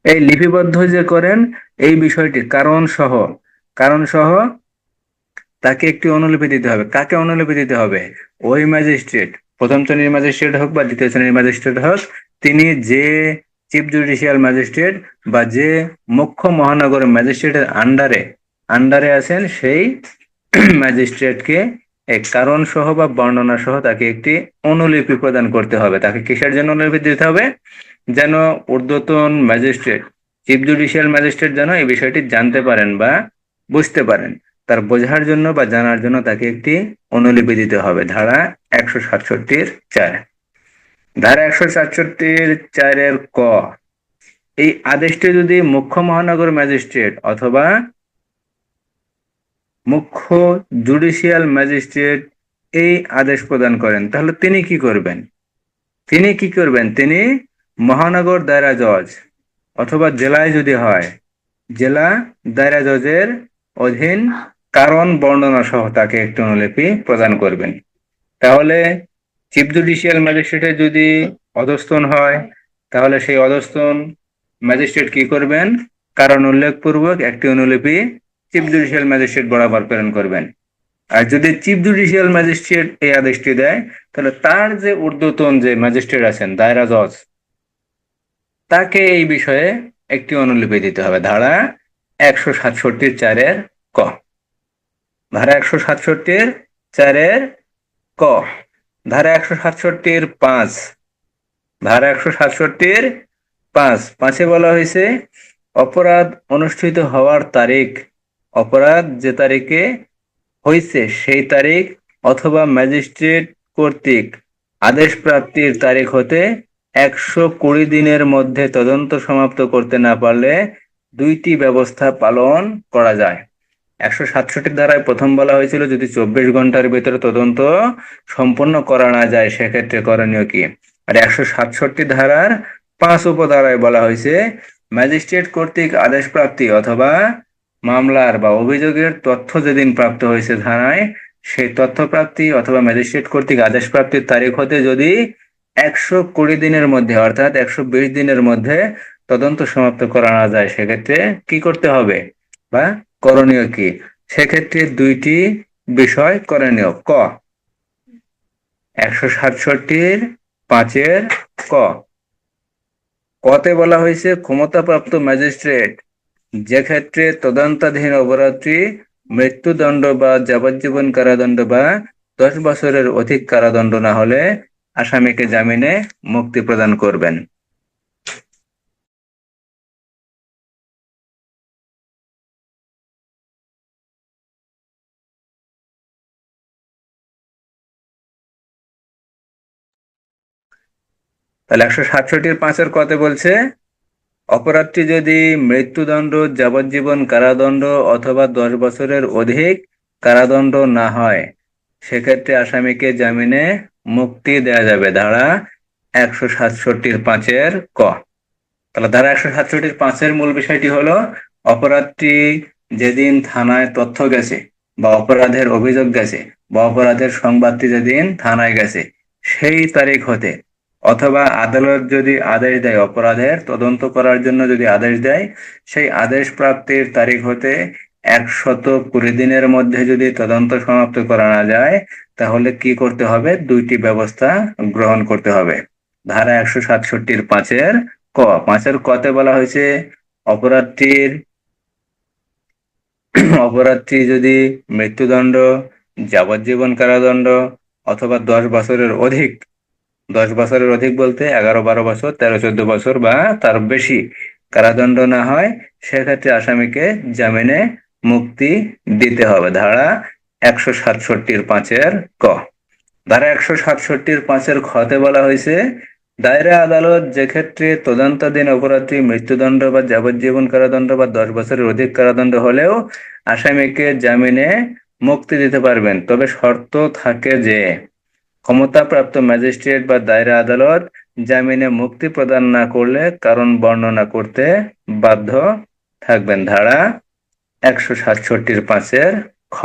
B: এই লিপিবদ্ধ যে করেন এই বিষয়টি কারণ সহ তাকে একটি অনুলিপি দিতে হবে। কাকে অনুলিপি দিতে হবে? ওই ম্যাজিস্ট্রেট, প্রথম শ্রেণীর ম্যাজিস্ট্রেট হোক বা দ্বিতীয় শ্রেণীর ম্যাজিস্ট্রেট হোক, তিনি যে চিফ জুডিশিয়াল ম্যাজিস্ট্রেট বা যে মুখ্য মহানগর ম্যাজিস্ট্রেটের আন্ডারে আছেন সেই ম্যাজিস্ট্রেটকে এক কারণ সহ বা বর্ণনা সহ তাকে একটি অনুলিপি প্রদান করতে হবে। তাকে কিসের জন্য অনুলিপি দিতে হবে? যেন ঊর্ধ্বতন ম্যাজিস্ট্রেট, চিফ জুডিশিয়াল ম্যাজিস্ট্রেট যেন এই বিষয়টি জানতে পারেন বা বুঝতে পারেন, তার বোঝার জন্য বা জানার জন্য তাকে একটি অনুলিপি দিতে হবে। ধারা 167(4) ধারা 167(4) ক, এই আদেশটি যদি মুখ্য মহানগর ম্যাজিস্ট্রেট অথবা মুখ্য জুডিশিয়াল ম্যাজিস্ট্রেট এই আদেশ প্রদান করেন তাহলে তিনি কি করবেন? তিনি মহানগর দায়রা জজ অথবা জেলায় যদি হয় জেলা দায়রা জজের অধীন কারণ বর্ণনা সহ তাকে একটি অনুলিপি প্রদান করবেন। তাহলে চিফ জুডিশিয়াল ম্যাজিস্ট্রেটের যদি অধস্তন হয় তাহলে সেই অধস্তন ম্যাজিস্ট্রেট কি করবেন? কারণ উল্লেখপূর্বক একটি অনুলিপি চিফ জুডিশিয়াল ম্যাজিস্ট্রেট বরাবর প্রেরণ করবেন। আর যদি চিফ জুডিশিয়াল ম্যাজিস্ট্রেট এই আদেশটি দেয় তাহলে তার যে ঊর্ধ্বতন যে ম্যাজিস্ট্রেট আছেন দায়রা জজ, তাকে এই বিষয়ে একটি অনুলিপি দিতে হবে। ধারা 167(4) ক। ধারা 167(4) ক। ধারা 167(5) ধারা 167(5) বলা হয়েছে অপরাধ অনুষ্ঠিত হওয়ার তারিখ, অপরাধ যে তারিখে হয়েছে সেই তারিখ অথবা ম্যাজিস্ট্রেট কর্তৃক আদেশ প্রাপ্তির তারিখ হতে 120 দিনের মধ্যে তদন্ত সমাপ্ত করতে না পারলে দুইটি ব্যবস্থা পালন করা যায়। 167 ধারায় প্রথম বলা হয়েছিল যদি 24 ঘন্টার ভিতরে তদন্ত সম্পন্ন করা না যায় সেক্ষেত্রে করণীয় কি। আর 167 ধারার 5 উপধারায় বলা হয়েছে ম্যাজিস্ট্রেট কর্তৃক আদেশ প্রাপ্তি অথবা মামলার বা অভিযোগের তথ্য যেদিন প্রাপ্ত হয়েছে থানায় সেই তথ্য প্রাপ্তি অথবা ম্যাজিস্ট্রেট কর্তৃক আদেশ প্রাপ্তির তারিখ হতে যদি 120 দিনের মধ্যে অর্থাৎ 120 দিনের মধ্যে তদন্ত সমাপ্ত করা না যায় সেক্ষেত্রে কি করতে হবে বা করণীয় কি। সেক্ষেত্রে দুইটি বিষয় করণীয়। ক, 167(5) ক। কতে বলা হয়েছে ক্ষমতাপ্রাপ্ত ম্যাজিস্ট্রেট যে ক্ষেত্রে তদন্তাধীন অপরাধী মৃত্যুদণ্ড বা যাবজ্জীবন কারাদণ্ড বা 10 বছরের অধিক কারাদণ্ড না হলে আসামিকে জামিনে মুক্তি প্রদান করবেন। তাহলে 167(5) কতে বলছে অপরাধটি যদি মৃত্যুদণ্ড, যাবজ্জীবন কারাদণ্ড অথবা 10 বছরের অধিক কারাদণ্ড না হয় সেক্ষেত্রে আসামিকে জামিনে মুক্তি দেয়া যাবে। ধারা 167(5) ক। তাহলে ধারা 167(5) মূল বিষয়টি হলো অপরাধটি যেদিন থানায় তথ্য গেছে বা অপরাধের অভিযোগ গেছে বা অপরাধের সংবাদটি যেদিন থানায় গেছে সেই তারিখ হতে অথবা আদালত যদি আদেশ দেয় অপরাধের তদন্ত করার জন্য যদি আদেশ দেয়, সেই আদেশ প্রাপ্তির তারিখ হতে 120 দিনের মধ্যে যদি তদন্ত সমাপ্ত করা না যায়, তাহলে কি করতে হবে? দুইটি ব্যবস্থা গ্রহণ করতে হবে। ধারা 167(5) ক, 5 কতে বলা হয়েছে অপরাধটির অপরাধটি যদি মৃত্যুদণ্ড, যাবজ্জীবন কারাদণ্ড অথবা 10 বছরের অধিক, 10 বছরের অধিক বলতে 11-12 বছর, 13-14 বছর বা তার বেশি কারাদণ্ড না হয়, সেক্ষেত্রে আসামিকে জামিনে মুক্তি দিতে হবে। ধারা 167(5) ক। ধারা 167(5) খতে বলা হয়েছে দায়রা আদালত যে ক্ষেত্রে তদন্তাধীন অপরাধী মৃত্যুদণ্ড বা যাবজ্জীবন কারাদণ্ড বা 10 বছরের অধিক কারাদণ্ড হলেও আসামিকে জামিনে মুক্তি দিতে পারবেন, তবে শর্ত থাকে যে ক্ষমতাপ্রাপ্ত ম্যাজিস্ট্রেট বা দায়রা আদালত জামিনে মুক্তি প্রদান না করলে কারণ বর্ণনা করতে বাধ্য থাকবেন। ধারা 167(5) খ।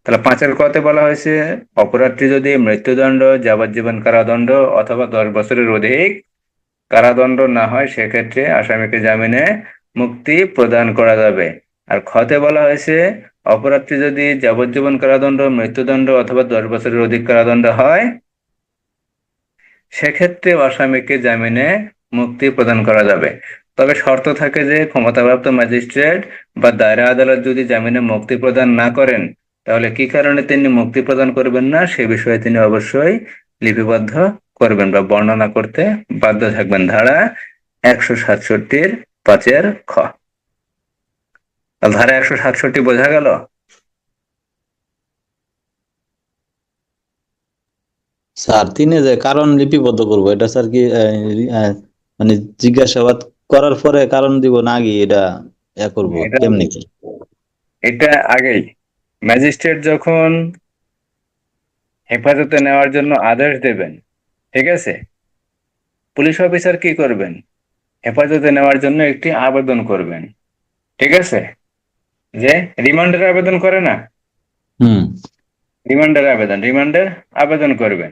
B: তাহলে 5 কতে বলা হয়েছে অপরাধটি যদি মৃত্যুদণ্ড, যাবজ্জীবন কারাদণ্ড অথবা 10 বছরের অধিক কারাদণ্ড না হয়, সেক্ষেত্রে আসামিকে জামিনে মুক্তি প্রদান করা যাবে। আর খতে বলা হয়েছে অপরাধটি যদি যাবজ্জীবন কারাদণ্ড, মৃত্যুদণ্ড অথবা 10 বছরের অধিক কারাদণ্ড হয়, সেক্ষেত্রে আসামিকে জামিনে মুক্তি প্রদান করা যাবে। তবে শর্ত থাকে যে ক্ষমতাপ্রাপ্ত ম্যাজিস্ট্রেট বা দায়রা আদালত যদি জামিনে মুক্তি প্রদান না করেন, তাহলে কি কারণে তিনি মুক্তি প্রদান করবেন না সে বিষয়ে তিনি অবশ্যই লিপিবদ্ধ করবেন বা বর্ণনা করতে বাধ্য থাকবেন। ধারা 167(5) খ। তাহলে ধারা 167 বোঝা গেল?
A: স্যার, তিনে যে কারণ লিপিবদ্ধ করবো, এটা স্যার কি মানে জিজ্ঞাসাবাদ করার পরে কারণ দিব না আগে এটা করবো
B: এটা
A: কেমনে কি?
B: এটা আগেই ম্যাজিস্ট্রেট যখন হেফাজতে নেওয়ার জন্য আদেশ দেবেন, ঠিক আছে, পুলিশ অফিসার কি করবেন? হেফাজতে নেওয়ার জন্য একটি আবেদন করবেন, ঠিক আছে, যে রিমান্ডের আবেদন করে না,
A: হুম।
B: রিমান্ডের আবেদন করবেন।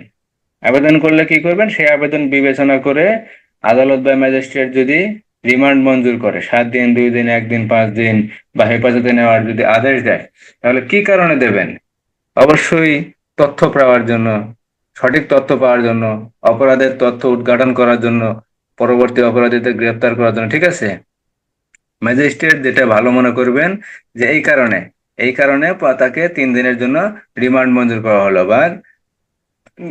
B: আবেদন করলে কি করবেন? সেই আবেদন বিবেচনা করে আদালত বা ম্যাজিস্ট্রেট যদি রিমান্ড মঞ্জুর করে 7 দিন, 2 দিন, 1 দিন, 5 দিন বা হেফাজতে নেওয়ার যদি আদেশ দেয়, তাহলে কি কারণে দেবেন? অবশ্যই তথ্য পাওয়ার জন্য, সঠিক তথ্য পাওয়ার জন্য, অপরাধের তথ্য উদ্ঘাটন করার জন্য, পরবর্তী অপরাধীদের গ্রেফতার করার জন্য, ঠিক আছে। ম্যাজিস্ট্রেট যেটা ভালো মনে করবেন যে এই কারণে তাকে 3 দিনের জন্য রিমান্ড মঞ্জুর করা হলো বা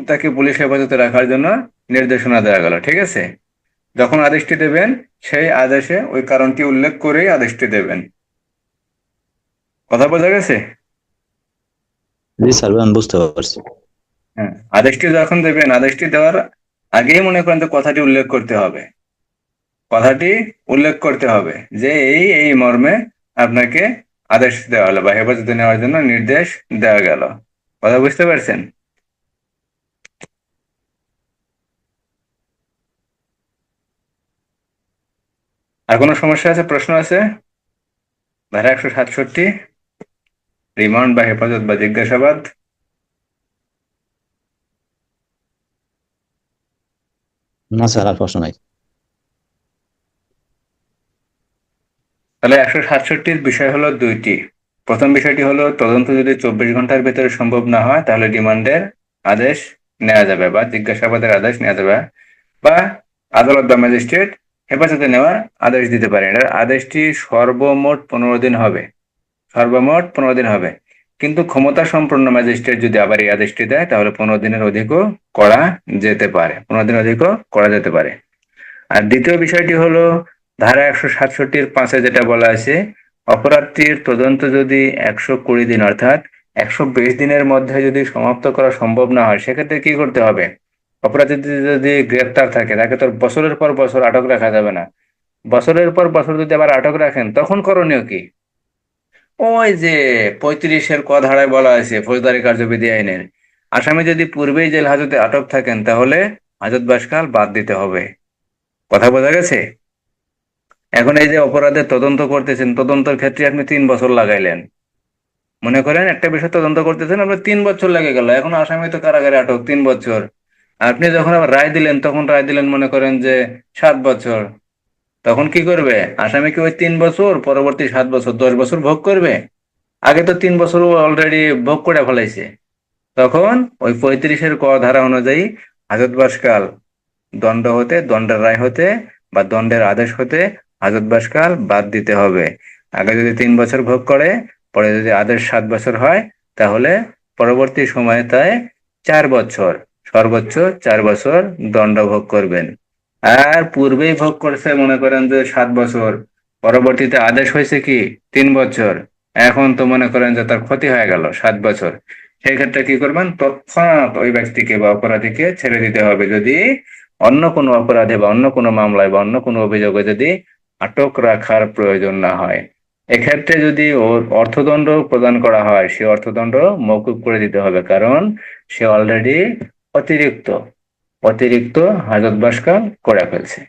B: তাকে পুলিশ হেফাজতে রাখার জন্য নির্দেশনা দেওয়া গেল, ঠিক আছে। যখন আদেশটি দেবেন, সেই আদেশে ওই কারণটি উল্লেখ করেই আদেশটি দেবেন। কথা বোঝা গেছে?
A: জি স্যার, আমি বুঝতে পারছি।
B: হ্যাঁ, আদেশটি যখন দেবেন, আদেশটি দেওয়ার আগেই মনে করেন যে কথাটি উল্লেখ করতে হবে যে এই মর্মে আপনাকে আদেশ দেওয়া হলো বা হেফাজতে নেওয়ার জন্য নির্দেশ দেওয়া গেল। কথা বুঝতে পারছেন? আর কোনো সমস্যা আছে, প্রশ্ন আছে? ধারা 167 রিমান্ড বা হেফাজত বা জিজ্ঞাসাবাদ।
A: না স্যার, আর প্রশ্ন নাই।
B: তাহলে 167-র বিষয় হলো দুইটি। প্রথম বিষয়টি হলো তদন্ত যদি 24 ঘন্টার ভেতরে সম্ভব না হয়, তাহলে রিমান্ডের আদেশ নেওয়া যাবে বা জিজ্ঞাসাবাদের আদেশ নেওয়া যাবে, বা আদালত বা ম্যাজিস্ট্রেট হেফাজতে নেওয়ার আদেশ দিতে পারে। এটার আদেশটি সর্বমোট 15 দিন হবে, কিন্তু ক্ষমতা সম্পন্ন ম্যাজিস্ট্রেট যদি আবার এই আদেশটি দেয়, তাহলে 15 দিনের অধিকও করা যেতে পারে। আর দ্বিতীয় বিষয়টি হলো ধারা 167(5) যেটা বলা আছে, অপরাধটির তদন্ত যদি 120 দিন অর্থাৎ 120 দিনের মধ্যে যদি সমাপ্ত করা সম্ভব না হয়, সেক্ষেত্রে কি করতে হবে? অপরাধী যদি গ্রেপ্তার থাকে, তাকে তো বছরের পর বছর আটক রাখা যাবে না। বছরের পর বছর যদি আবার আটক রাখেন, তখন করণীয় কি? ওই যে 35-এর ক ধারায় বলা আছে ফৌজদারি কার্যবিধি আইনের, আসামি যদি পূর্বেই জেল হাজতে আটক থাকেন, তাহলে হাজতবাসকাল বাদ দিতে হবে। কথা বোঝা গেছে? এখন এই যে অপরাধের তদন্ত করতেছেন, তদন্তের ক্ষেত্রে আপনি 3 বছর লাগাইলেন, মনে করেন একটা বিষয় তদন্ত করতেছেন, আপনার 3 বছর লেগে গেল, এখন আসামি তো কারাগারে আটক 3 বছর, আপনি যখন আবার রায় দিলেন, তখন রায় দিলেন মনে করেন যে 7 বছর, তখন কি করবে আসামি? কি ওই 3 বছর পরবর্তী 7 বছর 10 বছর ভোগ করবে? আগে তো 3 বছর অলরেডি ভোগ করে ফেলাইছে। তখন ওই 35-এর ক ধারা অনুযায়ী হাজতবাসকাল দণ্ড হতে, দণ্ডের রায় হতে বা দণ্ডের আদেশ হতে হাজতবাসকাল বাদ দিতে হবে। আগে যদি 3 বছর ভোগ করে, পরে যদি আদেশ 7 বছর হয়, তাহলে পরবর্তী সময়ে তাই 4 বছর, সর্বোচ্চ 4 বছর দণ্ড ভোগ করবেন। আর পূর্বেই ভোগ করছে মনে করেন যে 7 বছর, পরবর্তীতে আদেশ হয়েছে কি 3 বছর, এখন তো মনে করেন যে তার ক্ষতি হয়ে গেল 7 বছর। সেই ক্ষেত্রে কি করবেন? তৎক্ষণাৎ ওই ব্যক্তিকে বা অপরাধীকে ছেড়ে দিতে হবে, যদি অন্য কোনো অপরাধে বা অন্য কোনো মামলায় বা অন্য কোনো অভিযোগে যদি আটক রাখার প্রয়োজন না হয়। এক্ষেত্রে যদি ওর অর্থদণ্ড প্রদান করা হয়, সে অর্থদণ্ড মওকুফ করে দিতে হবে, কারণ সে অলরেডি অতিরিক্ত অতিরিক্ত হাজতবাসকাল করে ফেলছে।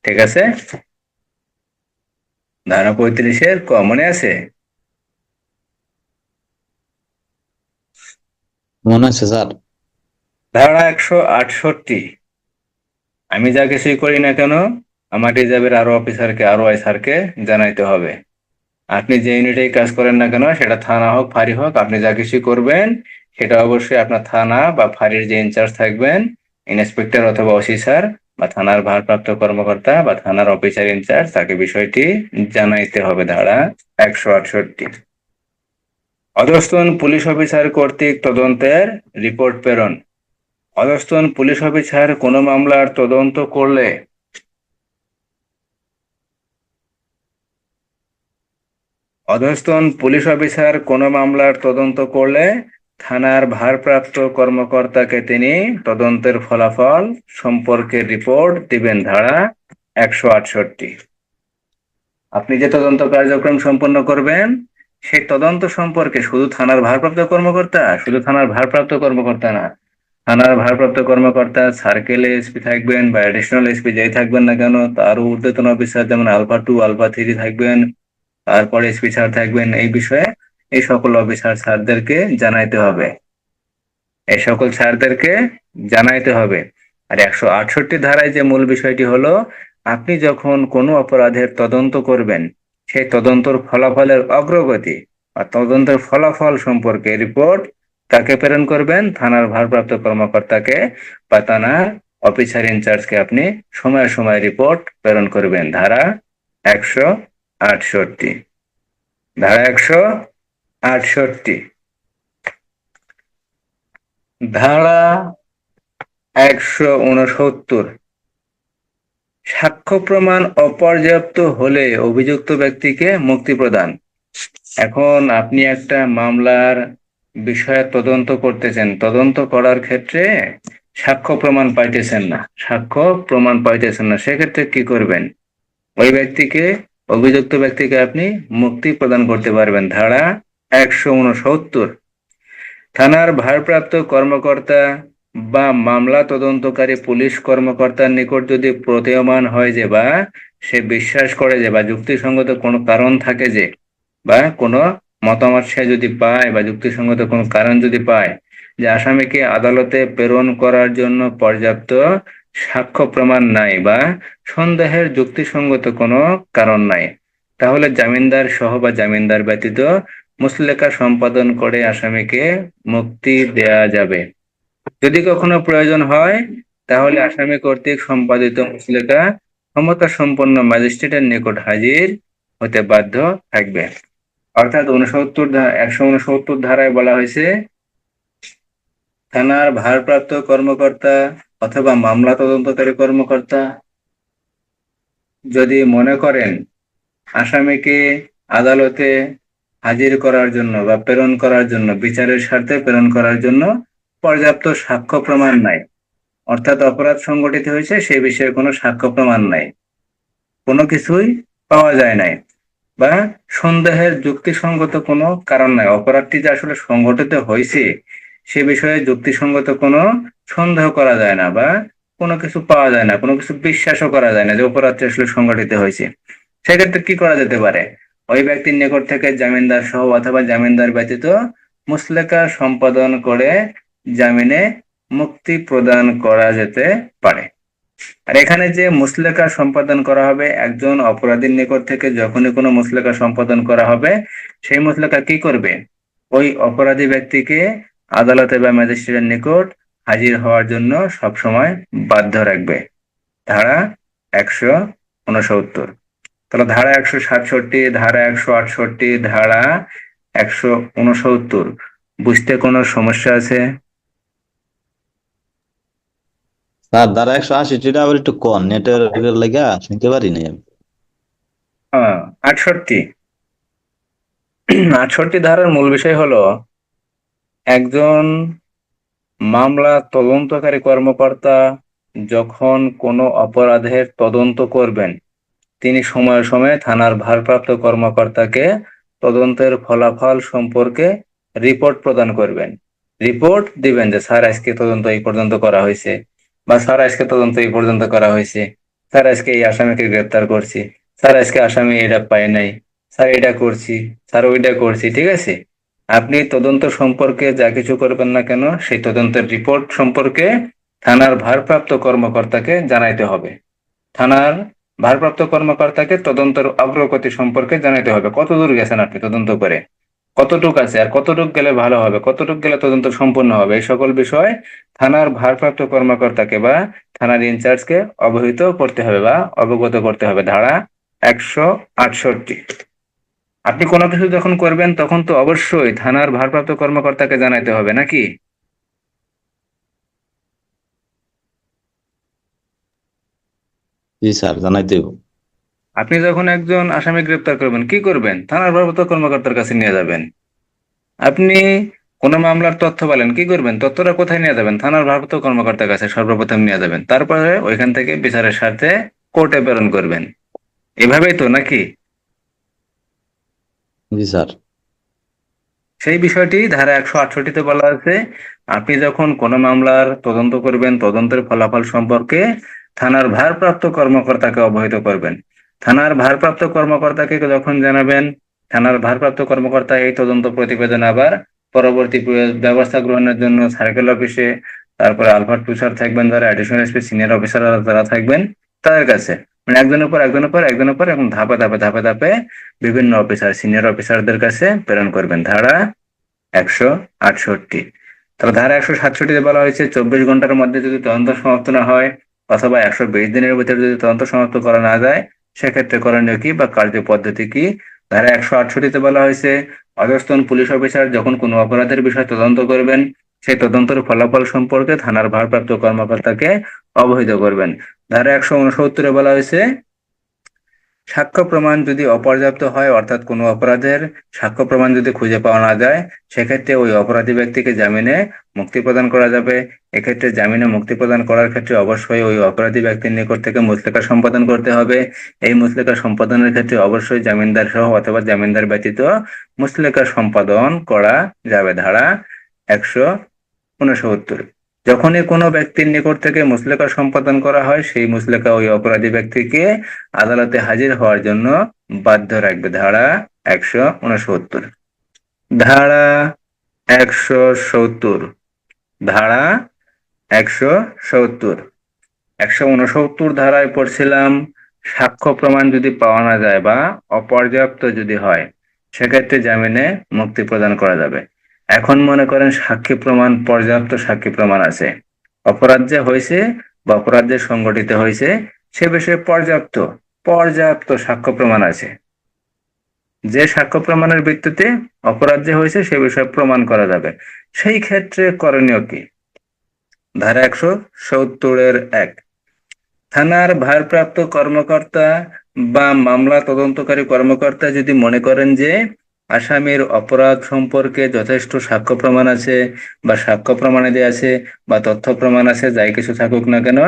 B: ঠিক আছে? ধারা 35-এর ক মনে আছে?
A: মনে আছে স্যার?
B: ধারা 168, আমি যা কিছুই করি না কেন আমার রিজার্ভের আরো অফিসারকে, আরো আই স্যারকে জানাইতে হবে। আপনি যে ইউনিটেই কাজ করেন না কেন, সেটা থানা হোক ফাঁড়ি হোক, আপনি যা কিছু করবেন সেটা অবশ্যই আপনার থানা বা ফাঁড়ির যে ইনচার্জ থাকবেন, ইন্সপেক্টর অথবা ওসি স্যার বা থানার ভারপ্রাপ্ত কর্মকর্তা বা থানার অফিসার ইনচার্জ, তাকে বিষয়টি জানাইতে হবে। ধারা 168। অধস্তন পুলিশ অফিসার কর্তৃক তদন্তের রিপোর্ট প্রেরণ। অধস্তন পুলিশ অফিসার কোনো মামলার তদন্ত করলে অধস্তন পুলিশ অফিসার কোনো মামলার তদন্ত করলে থানার ভারপ্রাপ্ত কর্মকর্তাকে তিনি তদন্তের ফলাফল সম্পর্কে রিপোর্ট দিবেন। ধারা 168। আপনি যে তদন্ত কার্যক্রম সম্পন্ন করবেন, সেই তদন্ত সম্পর্কে শুধু থানার ভারপ্রাপ্ত কর্মকর্তা, শুধু থানার ভারপ্রাপ্ত কর্মকর্তা না, থানার ভারপ্রাপ্ত কর্মকর্তা, সার্কেল এসপি থাকবেন বা অ্যাডিশনাল এসপি যাই থাকবেন না কেন, তার ঊর্ধ্বতন অফিসার যেমন আলফা 2 আলফা 3 থাকবেন, তারপরে এসপি স্যার থাকবেন, এই বিষয়ে এই সকল অফিসার স্যারদেরকে জানাইতে হবে। এই সকল স্যারদেরকে জানাইতে হবে। আর 168 ধারায় যে মূল বিষয়টি হলো, আপনি যখন কোনো অপরাধের তদন্ত করবেন, সেই তদন্তর ফলাফলের অগ্রগতি বা তদন্তের ফলাফল সম্পর্কে রিপোর্ট তাকে প্রেরণ করবেন, থানার ভারপ্রাপ্ত কর্মকর্তাকে বা থানার অফিসার ইনচার্জকে আপনি সময়ে সময়ে রিপোর্ট প্রেরণ করবেন। ধারা 168। ধারা 168। ধারা 169, সাক্ষ্য প্রমাণ অপর্যাপ্ত হলে অভিযুক্ত ব্যক্তিকে মুক্তি প্রদান। এখন আপনি একটা মামলার বিষয়ে তদন্ত করতেছেন, তদন্ত করার ক্ষেত্রে সাক্ষ্য প্রমাণ পাইতেছেন না, সেক্ষেত্রে কি করবেন? ওই ব্যক্তিকে, অভিযুক্ত ব্যক্তিকে আপনি মুক্তি প্রদান করতে পারবেন। ধারা 169, থানার ভারপ্রাপ্ত কর্মকর্তা বা মামলা তদন্তকারী পুলিশ কর্মকর্তার নিকট যদি প্রতীয়মান হয় যে, বা সে বিশ্বাস করে যে, বা যুক্তিসঙ্গত কোনো কারণ থাকে যে, বা কোনো মতামত সে যদি পায় বা যুক্তিসঙ্গত কোনো কারণ যদি পায় যে আসামিকে আদালতে প্রেরণ করার জন্য পর্যাপ্ত সাক্ষ্য প্রমাণ নাই বা সন্দেহের যুক্তিসঙ্গত কোনো কারণ নাই, তাহলে জামিনদার সহ বা জামিনদার ব্যতীত মুচলেকা সম্পাদন করে আসামিকে মুক্তি দেয়া যাবে। যদি কখনো প্রয়োজন হয়, তাহলে আসামি কর্তৃক সম্পাদিত মুচলেকা ক্ষমতা সম্পন্ন ম্যাজিস্ট্রেটের নিকট হাজির হতে বাধ্য থাকবে। অর্থাৎ 169 ধারায় বলা হয়েছে, থানার ভারপ্রাপ্ত কর্মকর্তা অথবা মামলা তদন্তকারী কর্মকর্তা যদি মনে করেন আসামিকে আদালতে হাজির করার জন্য বা প্রেরণ করার জন্য, বিচারের স্বার্থে প্রেরণ করার জন্য পর্যাপ্ত সাক্ষ্য প্রমাণ নাই, অর্থাৎ অপরাধ সংগঠিত হয়েছে সে বিষয়ে কোনো সাক্ষ্য প্রমাণ নাই, কোনো কিছুই পাওয়া যায় নাই, বা সন্দেহের যুক্তিসঙ্গত কোনো কারণ নাই, অপরাধটি যে আসলে সংঘটিত হয়েছে সে বিষয়ে যুক্তিসঙ্গত কোনো সন্দেহ করা যায় না, বা কোনো কিছু পাওয়া যায় না, কোনো কিছু বিশ্বাসও করা যায় না যে অপরাধটি আসলে সংঘটিত হয়েছে, সেক্ষেত্রে কি করা যেতে পারে? ওই ব্যক্তির নিকট থেকে জামিনদার সহ অথবা জামিনদার ব্যতীত মুচলেকা সম্পাদন করে জামিনে মুক্তি প্রদান করা যেতে পারে। আর এখানে যে মুচলেকা সম্পাদন করা হবে, একজন অপরাধীর নিকট থেকে যখনই কোনো মুচলেকা সম্পাদন করা হবে, সেই মুচলেকা কি করবে? ওই অপরাধী ব্যক্তিকে আদালতে বা ম্যাজিস্ট্রেটের নিকট হাজির হওয়ার জন্য সবসময় বাধ্য রাখবে। ধারা 169। তাহলে ধারা 167, ধারা 168, ধারা 169 বুঝতে কোনো সমস্যা আছে?
A: স্যার ধারা 180 আবার একটু কম নেটের লাগা শুনতে পারি না আমি।
B: 68। 68 ধারার মূল বিষয় হলো, একজন মামলা তদন্তকারী কর্মকর্তা যখন কোনো অপরাধের তদন্ত করবেন, তিনি সময়ে সময়ে থানার ভারপ্রাপ্ত কর্মকর্তাকে তদন্তের ফলাফল সম্পর্কে রিপোর্ট প্রদান করবেন। রিপোর্ট দিবেন যে স্যার আজকে তদন্ত এই পর্যন্ত করা হয়েছে, বা স্যার আজকে তদন্ত এই পর্যন্ত করা হয়েছে, স্যার আজকে এই আসামিকে গ্রেপ্তার করছি, স্যার আজকে আসামি এটা পাই নাই, স্যার এটা করছি, স্যার ওইটা করছি। ঠিক আছে, আপনি তদন্ত সম্পর্কে যা কিছু করবেন না কেন, সেই তদন্তের রিপোর্ট সম্পর্কে থানার ভারপ্রাপ্ত কর্মকর্তাকে জানাইতে হবে। থানার ভারপ্রাপ্ত কর্মকর্তাকে তদন্তের অগ্রগতি সম্পর্কে জানাইতে হবে। কতদূর গেছেন আপনি তদন্ত করে, কতটুক আছে, আর কতটুক গেলে ভালো হবে, কতটুক গেলে তদন্ত সম্পূর্ণ হবে, এই সকল বিষয় থানার ভারপ্রাপ্ত কর্মকর্তাকে বা থানার ইনচার্জকে অবহিত করতে হবে বা অবগত করতে হবে। ধারা 168। আপনি কোনো কিছু যখন করবেন তখন তো অবশ্যই থানার ভারপ্রাপ্ত কর্মকর্তাকে জানাইতে হবে, নাকি?
A: জি স্যার জানাইতে হইব।
B: আপনি যখন একজন আসামি গ্রেপ্তার করবেন, কি করবেন? থানার ভারপ্রাপ্ত কর্মকর্তার কাছে নিয়ে যাবেন। আপনি কোনো মামলার তথ্য পেলেন, কি করবেন? তথ্যটা কোথায় নিয়ে যাবেন? থানার ভারপ্রাপ্ত কর্মকর্তার কাছে সর্বপ্রথম নিয়ে যাবেন, তারপরে ওইখান থেকে বিচারের স্বার্থে কোর্টে প্রেরণ করবেন। এভাবেই তো, নাকি?
A: জি স্যার।
B: সেই বিষয়টি ধারা 168-তে বলা আছে, আপনি যখন কোনো মামলার তদন্ত করবেন, তদন্তের ফলাফল সম্পর্কে থানার ভারপ্রাপ্ত কর্মকর্তাকে অবহিত করবেন। থানার ভারপ্রাপ্ত কর্মকর্তাকে যখন জানাবেন, থানার ভারপ্রাপ্ত কর্মকর্তা এই তদন্ত প্রতিবেদন আবার পরবর্তী ব্যবস্থা গ্রহণের জন্য সার্কেল অফিসে, তারপরে আলফাট টুসার থাকবেন যারা, অ্যাডিশনাল এসপি, সিনিয়র অফিসার যারা থাকবেন তাদের কাছে, মানে একজনের পর একজনের পর একজনের পর এবং ধাপে ধাপে ধাপে ধাপে বিভিন্ন অফিসার, সিনিয়র অফিসারদের কাছে প্রেরণ করবেন। ধারা 168। তাহলে ধারা 167-তে বলা হয়েছে 24 ঘন্টার মধ্যে যদি তদন্ত সমাপ্ত না হয়, অথবা 120 দিনের ভিতরে যদি তদন্ত সমাপ্ত করা না যায়, সেক্ষেত্রে করণীয় কি বা কার্য পদ্ধতি কি? ধারা 168-তে বলা হয়েছে, অধস্তন পুলিশ অফিসার যখন কোনো অপরাধের বিষয়ে তদন্ত করবেন, সেই তদন্তের ফলাফল সম্পর্কে থানার ভারপ্রাপ্ত কর্মকর্তাকে অবহিত করবেন। ধারা 169-এ বলা হয়েছে, সাক্ষ্য প্রমাণ যদি অপর্যাপ্ত হয়, অর্থাৎ কোনো অপরাধের সাক্ষ্য প্রমাণ যদি খুঁজে পাওয়া না যায়, সেক্ষেত্রে ওই অপরাধী ব্যক্তিকে জামিনে মুক্তি প্রদান করা যাবে। এক্ষেত্রে জামিনে মুক্তি প্রদান করার ক্ষেত্রে অবশ্যই ওই অপরাধী ব্যক্তির নিকট থেকে মুচলেকা সম্পাদন করতে হবে। এই মুচলেকা সম্পাদনের ক্ষেত্রে অবশ্যই জামিনদার সহ অথবা জামিনদার ব্যতীত মুচলেকা সম্পাদন করা যাবে। ধারা 169। যখনই কোনো ব্যক্তির নিকট থেকে মুচলেকা সম্পাদন করা হয়, সেই মুচলেকা ওই অপরাধী ব্যক্তিকে আদালতে হাজির হওয়ার জন্য বাধ্য রাখবে। ধারা 169। ধারা 170। ধারা 170। 169 ধারায় পড়ছিলাম, সাক্ষ্য প্রমাণ যদি পাওয়া না যায় বা অপর্যাপ্ত যদি হয়, সেক্ষেত্রে জামিনে মুক্তি প্রদান করা যাবে। এখন মনে করেন সাক্ষী প্রমাণ, পর্যাপ্ত সাক্ষী প্রমাণ আছে, অপরাধ যে হয়েছে বা অপরাধ যে সংগঠিত হয়েছে সে বিষয়ে পর্যাপ্ত পর্যাপ্ত সাক্ষ্য প্রমাণ আছে, যে সাক্ষ্য প্রমাণের ভিত্তিতে অপরাধ যে হয়েছে সে বিষয়ে প্রমাণ করা যাবে। সেই ক্ষেত্রে করণীয় কি? ধারা 170-1, থানার ভারপ্রাপ্ত কর্মকর্তা বা মামলা তদন্তকারী কর্মকর্তা যদি মনে করেন যে আসামির অপরাধ সম্পর্কে যথেষ্ট সাক্ষ্য প্রমাণ আছে বা সাক্ষ্য প্রমাণাদি আছে বা তথ্য প্রমাণ আছে, যাই কিছু থাকুক না কেন,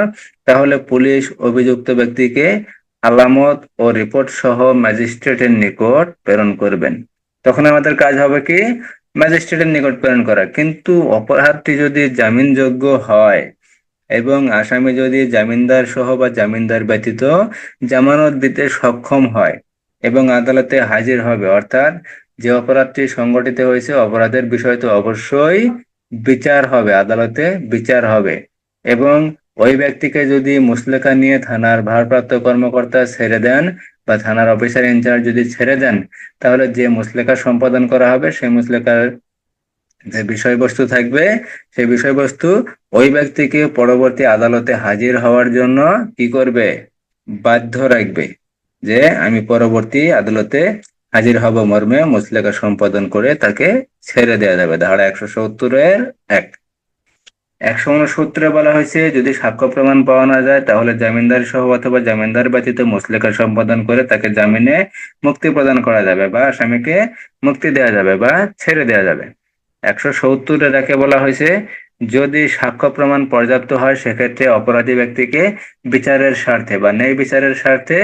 B: তাহলে পুলিশ অভিযুক্ত ব্যক্তিকে আলামত ও রিপোর্ট সহ ম্যাজিস্ট্রেটের নিকট প্রেরণ করবেন। তখন আমাদের কাজ হবে কি? ম্যাজিস্ট্রেটের নিকট প্রেরণ করা। কিন্তু অপরাধটি যদি জামিনযোগ্য হয় এবং আসামি যদি জামিনদার সহ বা জামিনদার ব্যতীত জামানত দিতে সক্ষম হয় এবং আদালতে হাজির হবে, অর্থাৎ যে অপরাধটি সংগঠিত হয়েছে অপরাধের বিষয় তো অবশ্যই বিচার হবে, আদালতে বিচার হবে। এবং ওই ব্যক্তিকে যদি মুচলেকা নিয়ে থানার ভারপ্রাপ্ত কর্মকর্তা ছেড়ে দেন বা থানার অফিসার ইনচার্জ যদি ছেড়ে দেন, তাহলে যে মুচলেকা সম্পাদন করা হবে সেই মুচলেকার যে বিষয়বস্তু থাকবে সেই বিষয়বস্তু ওই ব্যক্তিকে পরবর্তী আদালতে হাজির হওয়ার জন্য কি করবে, বাধ্য রাখবে যে আমি পরবর্তী আদালতে হাজির হব মর্মে মুচলেকা সম্পাদন করে তাকে ছেড়ে দেওয়া যাবে। ধারা 170-এর 1। 169-এ বলা হয়েছে যদি সাক্ষ্য প্রমাণ পাওয়া না যায় তাহলে জামিনদার সহ অথবা জামিনদার ব্যতীত মুচলেকা সম্পাদন করে তাকে জামিনে মুক্তি প্রদান করা যাবে বা আসামিকে মুক্তি দেওয়া যাবে বা ছেড়ে দেওয়া যাবে। 170-এ যাকে বলা হয়েছে যদি সাক্ষ্য প্রমাণ পর্যাপ্ত হয় সেক্ষেত্রে অপরাধী ব্যক্তিকে বিচারের স্বার্থে বা ন্যায় বিচারের স্বার্থে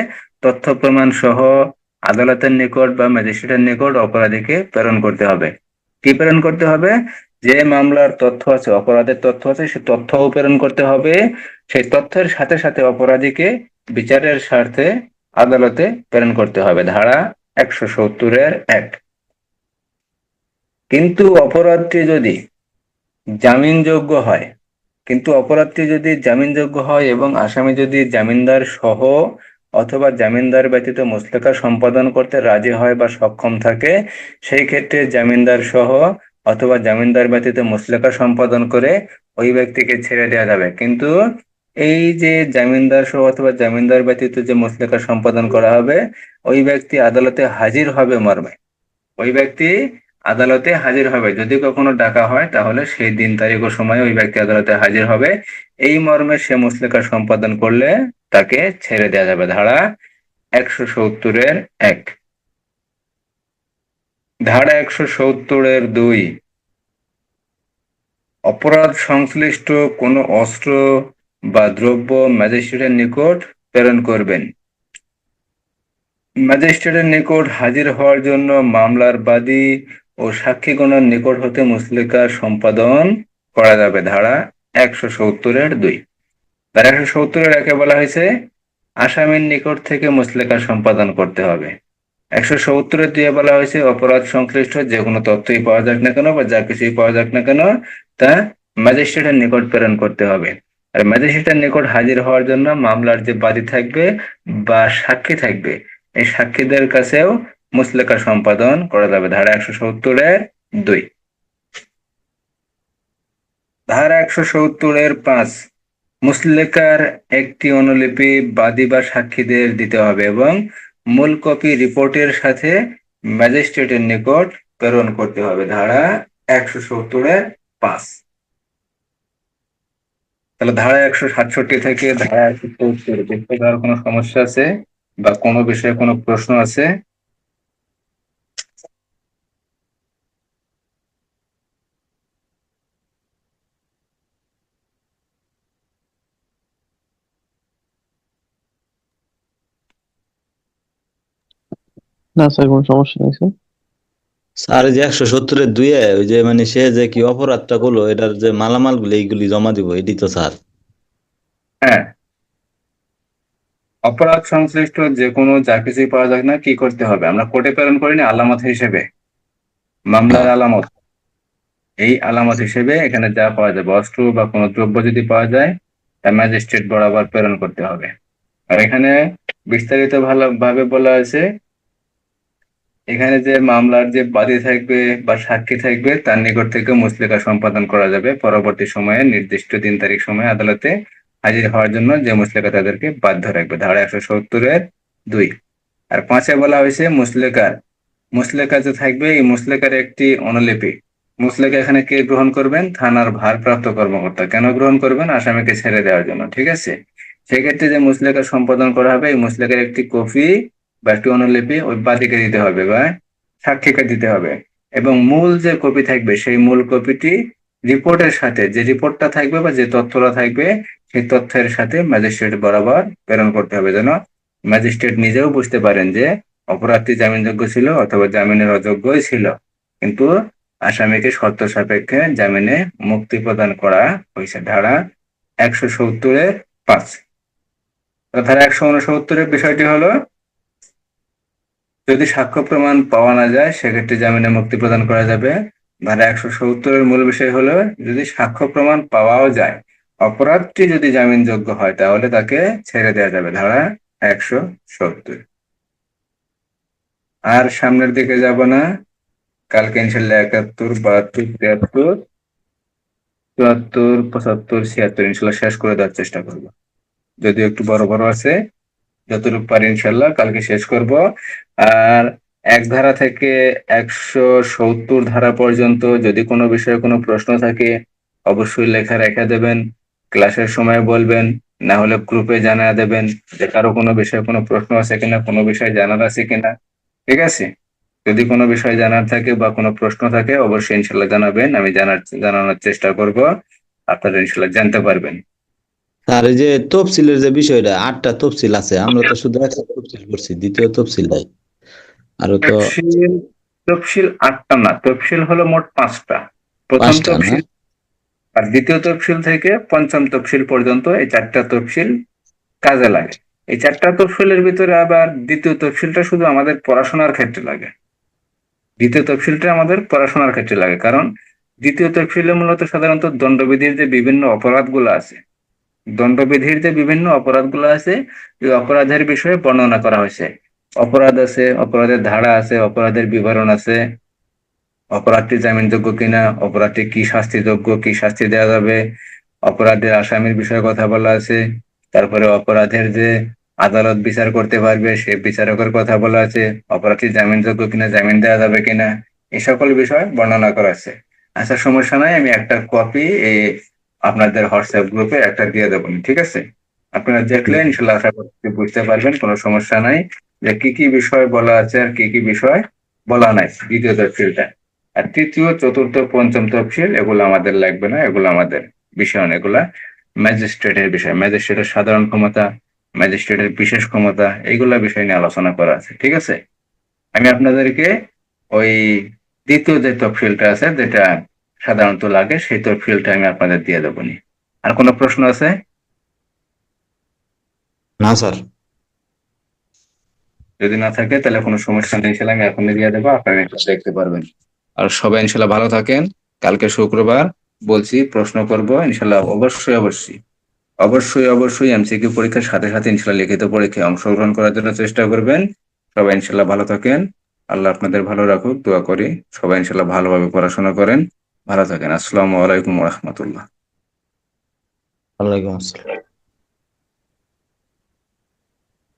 B: তথ্য প্রমাণ সহ আদালতের নিকট বা ম্যাজিস্ট্রেটের নিকট অপরাধীকে প্রেরণ করতে হবে। কি প্রেরণ করতে হবে? যে মামলার তথ্য আছে, অপরাধের তথ্য আছে, সে তথ্যও প্রেরণ করতে হবে। সেই তথ্যের সাথে সাথে অপরাধীকে বিচারের স্বার্থে আদালতে প্রেরণ করতে হবে। ধারা 170-এর 1। কিন্তু অপরাধটি যদি জামিনযোগ্য হয়, এবং আসামি যদি জামিনদার সহ অথবা জামিনদার ব্যতীত মুচলেকা সম্পাদন করতে রাজি হয় বা সক্ষম থাকে, সেই ক্ষেত্রে জামিনদার সহ অথবা জামিনদার ব্যতীত মুচলেকা সম্পাদন করে ওই ব্যক্তিকে ছেড়ে দেওয়া যাবে। কিন্তু এই যে জামিনদার সহ অথবা জামিনদার ব্যতীত যে মুচলেকা সম্পাদন করা হবে, ওই ব্যক্তি আদালতে হাজির হবে মর্মে, ওই ব্যক্তি আদালতে হাজির হবে, যদি কখনো ডাকা হয় তাহলে সেই দিন তারিখ ও সময় ওই ব্যক্তি আদালতে হাজির হবে, এই মর্মে সে মুচলেকা সম্পাদন করলে তাকে ছেড়ে দেওয়া যাবে। ধারা 170-এর 1। ধারা 170-এর 2। অপরাধ সংশ্লিষ্ট কোনো অস্ত্র বা দ্রব্য ম্যাজিস্ট্রেটের নিকট প্রেরণ করবেন। ম্যাজিস্ট্রেটের নিকট হাজির হওয়ার জন্য মামলার বাদী ও সাক্ষীগণের নিকট হতে মুচলেকা সম্পাদন করা যাবে। ধারা 170-এর 2। ধারা 170-এর 1-এ বলা হয়েছে আসামির নিকট থেকে মুচলেকা সম্পাদন করতে হবে। 170-এর 2-এ বলা হয়েছে অপরাধ সংশ্লিষ্ট যে কোনো তথ্যই পাওয়া যাক না কেন বা যা কিছুই পাওয়া যাক না কেন তা ম্যাজিস্ট্রেটের নিকট প্রেরণ করতে হবে। আর ম্যাজিস্ট্রেটের নিকট হাজির হওয়ার জন্য মামলার যে বাদী থাকবে বা সাক্ষী থাকবে, এই সাক্ষীদের কাছেও মুচলেকা সম্পাদন করা যাবে। ধারা 170-এর 2। ধারা 170-এর 5। মুচলেকার একটি অনুলিপি বাদী বা সাক্ষীদের দিতে হবে এবং মূল কপি রিপোর্টের সাথে ম্যাজিস্ট্রেটের নিকট প্রেরণ করতে হবে। ধারা 170-এর 5। তাহলে ধারা 167 থেকে ধারা 170 দেখতে পাওয়ার কোনো সমস্যা আছে বা কোনো বিষয়ে কোনো প্রশ্ন আছে?
C: না স্যার, কোনো সমস্যা নেই স্যার।
A: স্যার এই যে 170-এর 2-এ ওই যে মানে সে যে কি অপরাধটা করলো এটার যে মালামাল গুলো এইগুলি জমা দিব, এটি তো স্যার।
B: হ্যাঁ, অপরাধ সংশ্লিষ্ট যে কোনো যা কিছুই পাওয়া যাক না কি করতে হবে, আমরা কোর্টে প্রেরণ করিনি আলামত হিসেবে, মামলার আলামত, এই আলামত হিসেবে এখানে যা পাওয়া যাবে অস্ত্র বা কোনো দ্রব্য যদি পাওয়া যায় তা ম্যাজিস্ট্রেট বরাবর প্রেরণ করতে হবে। আর এখানে বিস্তারিত ভাবে বলা আছে, এখানে যে মামলার যে বাদী থাকবে বা সাক্ষী থাকবে তার নিকট থেকে মুচলেকা সম্পাদন করা যাবে পরবর্তী সময়ে নির্দিষ্ট দিন তারিখ সময়ে আদালতে হাজির হওয়ার জন্য যে মুচলেকা তাদেরকে বাধ্য রাখবে। ধারা 170-এর 2। আর 5-এ বলা হয়েছে মুচলেকা যে থাকবে এই মুচলেকার একটি অনুলিপি, মুচলেকা এখানে কে গ্রহণ করবেন? থানার ভারপ্রাপ্ত কর্মকর্তা। কেন গ্রহণ করবেন? আসামিকে ছেড়ে দেওয়ার জন্য, ঠিক আছে। সেক্ষেত্রে যে মুচলেকা সম্পাদন করা হবে এই মুচলেকার একটি কপি বা একটি অনুলিপি ওই বাদীকে দিতে হবে বা সাক্ষীকে দিতে হবে, এবং মূল যে কপি থাকবে সেই মূল কপিটি রিপোর্টের সাথে, যে রিপোর্টটা থাকবে বা যে তথ্যটা থাকবে সেই তথ্যের সাথে ম্যাজিস্ট্রেট বরাবর প্রেরণ করতে হবে, যেন ম্যাজিস্ট্রেট নিজেও বুঝতে পারেন যে অপরাধী জামিনযোগ্য ছিল অথবা জামিনের অযোগ্যই ছিল, কিন্তু আসামিকে শর্ত সাপেক্ষে জামিনে মুক্তি প্রদান করা হয়েছে। ধারা 170-এর 5। ধারা 169-এর বিষয়টি হলো যদি সাক্ষ্য প্রমাণ পাওয়া না যায় সেক্ষেত্রে জামিনে মুক্তি প্রদান করা যাবে। ধারা 170-এর মূল বিষয় হলো যদি সাক্ষ্য প্রমাণ পাওয়াও যায়, অপরাধটি যদি জামিনযোগ্য হয় তাহলে তাকে ছেড়ে দেওয়া যাবে, ধারা 170। আর সামনের দিকে যাব না, কালকে ইনশাল্লাহ 71, 72, 73, 74, 75, 76 ইনশাল্লাহ শেষ করে দেওয়ার চেষ্টা করবো। যদিও একটু বড় বড় আছে, যতটুকু পারি ইনশাল্লাহ কালকে শেষ করব। আর 1 ধারা থেকে 170 ধারা পর্যন্ত যদি কোনো বিষয়ে কোনো প্রশ্ন থাকে অবশ্যই লেখা রেখে দেবেন, ক্লাসের সময় বলবেন, না হলে গ্রুপে জানিয়ে দেবেন যে কারো কোনো বিষয়ে কোনো প্রশ্ন আছে কিনা, কোনো বিষয় জানার আছে কিনা। ঠিক আছে? যদি কোনো বিষয় জানার থাকে বা কোনো প্রশ্ন থাকে অবশ্যই ইনশাল্লাহ জানাবেন, আমি জানানোর চেষ্টা করব, আপনারা ইনশাল্লাহ জানতে পারবেন।
A: আর এই যে তফসিলের যে বিষয়টা, 8টা তফসিল আছে, আমরা তো শুধু একটা তফসিল করছি, দ্বিতীয় তফসিল নাই। আরো তো
B: তফসিল তফসিল 8টা না, তফসিল হলো মোট 5টা। প্রথম
A: 5টা না?
B: তফসিল আর দ্বিতীয় তফসিল থেকে পঞ্চম তফসিল পর্যন্ত এই 4টা তফসিল কাজে লাগে। এই 4টা তফসিলের ভিতরে আবার দ্বিতীয় তফসিলটা শুধু আমাদের পড়াশোনার ক্ষেত্রে লাগে। দ্বিতীয় তফসিলটা আমাদের পড়াশোনার ক্ষেত্রে লাগে, কারণ দ্বিতীয় তফসিলে মূলত সাধারণত দণ্ডবিধির যে বিভিন্ন অপরাধগুলো আছে, দণ্ডবিধির যে বিভিন্ন অপরাধগুলো আছে, এই অপরাধের বিষয়ে বর্ণনা করা হয়েছে। অপরাধ আছে, অপরাধের ধারা আছে, অপরাধের বিবরণ আছে, অপরাধটি জামিনযোগ্য কিনা, অপরাধটি কি শাস্তিযোগ্য, কি শাস্তি দেওয়া যাবে, অপরাধের আসামির বিষয়ে কথা বলা আছে, তারপরে অপরাধের যে আদালত বিচার করতে পারবে সে বিচারকের কথা বলা আছে, অপরাধটি জামিনযোগ্য কিনা, জামিন দেওয়া যাবে কিনা, এই সকল বিষয় বর্ণনা করা আছে। আচ্ছা, সমস্যা নাই, আমি একটা কপি এই আপনাদের হোয়াটসঅ্যাপ গ্রুপে একটা দিয়ে দেবো, ঠিক আছে? আপনারা দেখলে ইনশাল্লাহ আশা করছি বুঝতে পারবেন, কোনো সমস্যা নাই, যে কি কি বিষয় বলা আছে আর কি কি বিষয় বলা নাই দ্বিতীয় তফসিলটা। আর তৃতীয়, চতুর্থ, পঞ্চম তফসিল এগুলো আমাদের লাগবে না, এগুলো আমাদের বিষয় না, এগুলা ম্যাজিস্ট্রেটের বিষয়। ম্যাজিস্ট্রেটের সাধারণ ক্ষমতা, ম্যাজিস্ট্রেটের বিশেষ ক্ষমতা, এইগুলা বিষয় নিয়ে আলোচনা করা আছে, ঠিক আছে? আমি আপনাদেরকে ওই দ্বিতীয় যে তফসিলটা আছে যেটা সাধারণত লাগে সেই তফসিলটা আমি আপনাদের দিয়ে দেবো নি। আর কোনো প্রশ্ন আছে?
A: না স্যার।
B: যদি না থাকে তাহলে কোনো সমস্যা নেই, ইনশাল্লাহ আমি এখনই দিয়ে দেবো, আপনারা একটু দেখতে পারবেন। আর সবাই ইনশাল্লাহ ভালো থাকেন। কালকে শুক্রবার, বলছি প্রশ্ন করব ইনশাল্লাহ, অবশ্যই অবশ্যই অবশ্যই অবশ্যই এমসিকিউ পরীক্ষার সাথে সাথে ইনশাল্লাহ লিখিত পরীক্ষায় অংশগ্রহণ করার জন্য চেষ্টা করবেন। সবাই ইনশাল্লাহ ভালো থাকেন, আল্লাহ আপনাদের ভালো রাখুক, দোয়া করি। সবাই ইনশাল্লাহ ভালোভাবে পড়াশোনা করেন, ভালো থাকেন। আসসালামু আলাইকুম রহমতুল্লাহ।
A: ওয়ালাইকুম আসসালাম।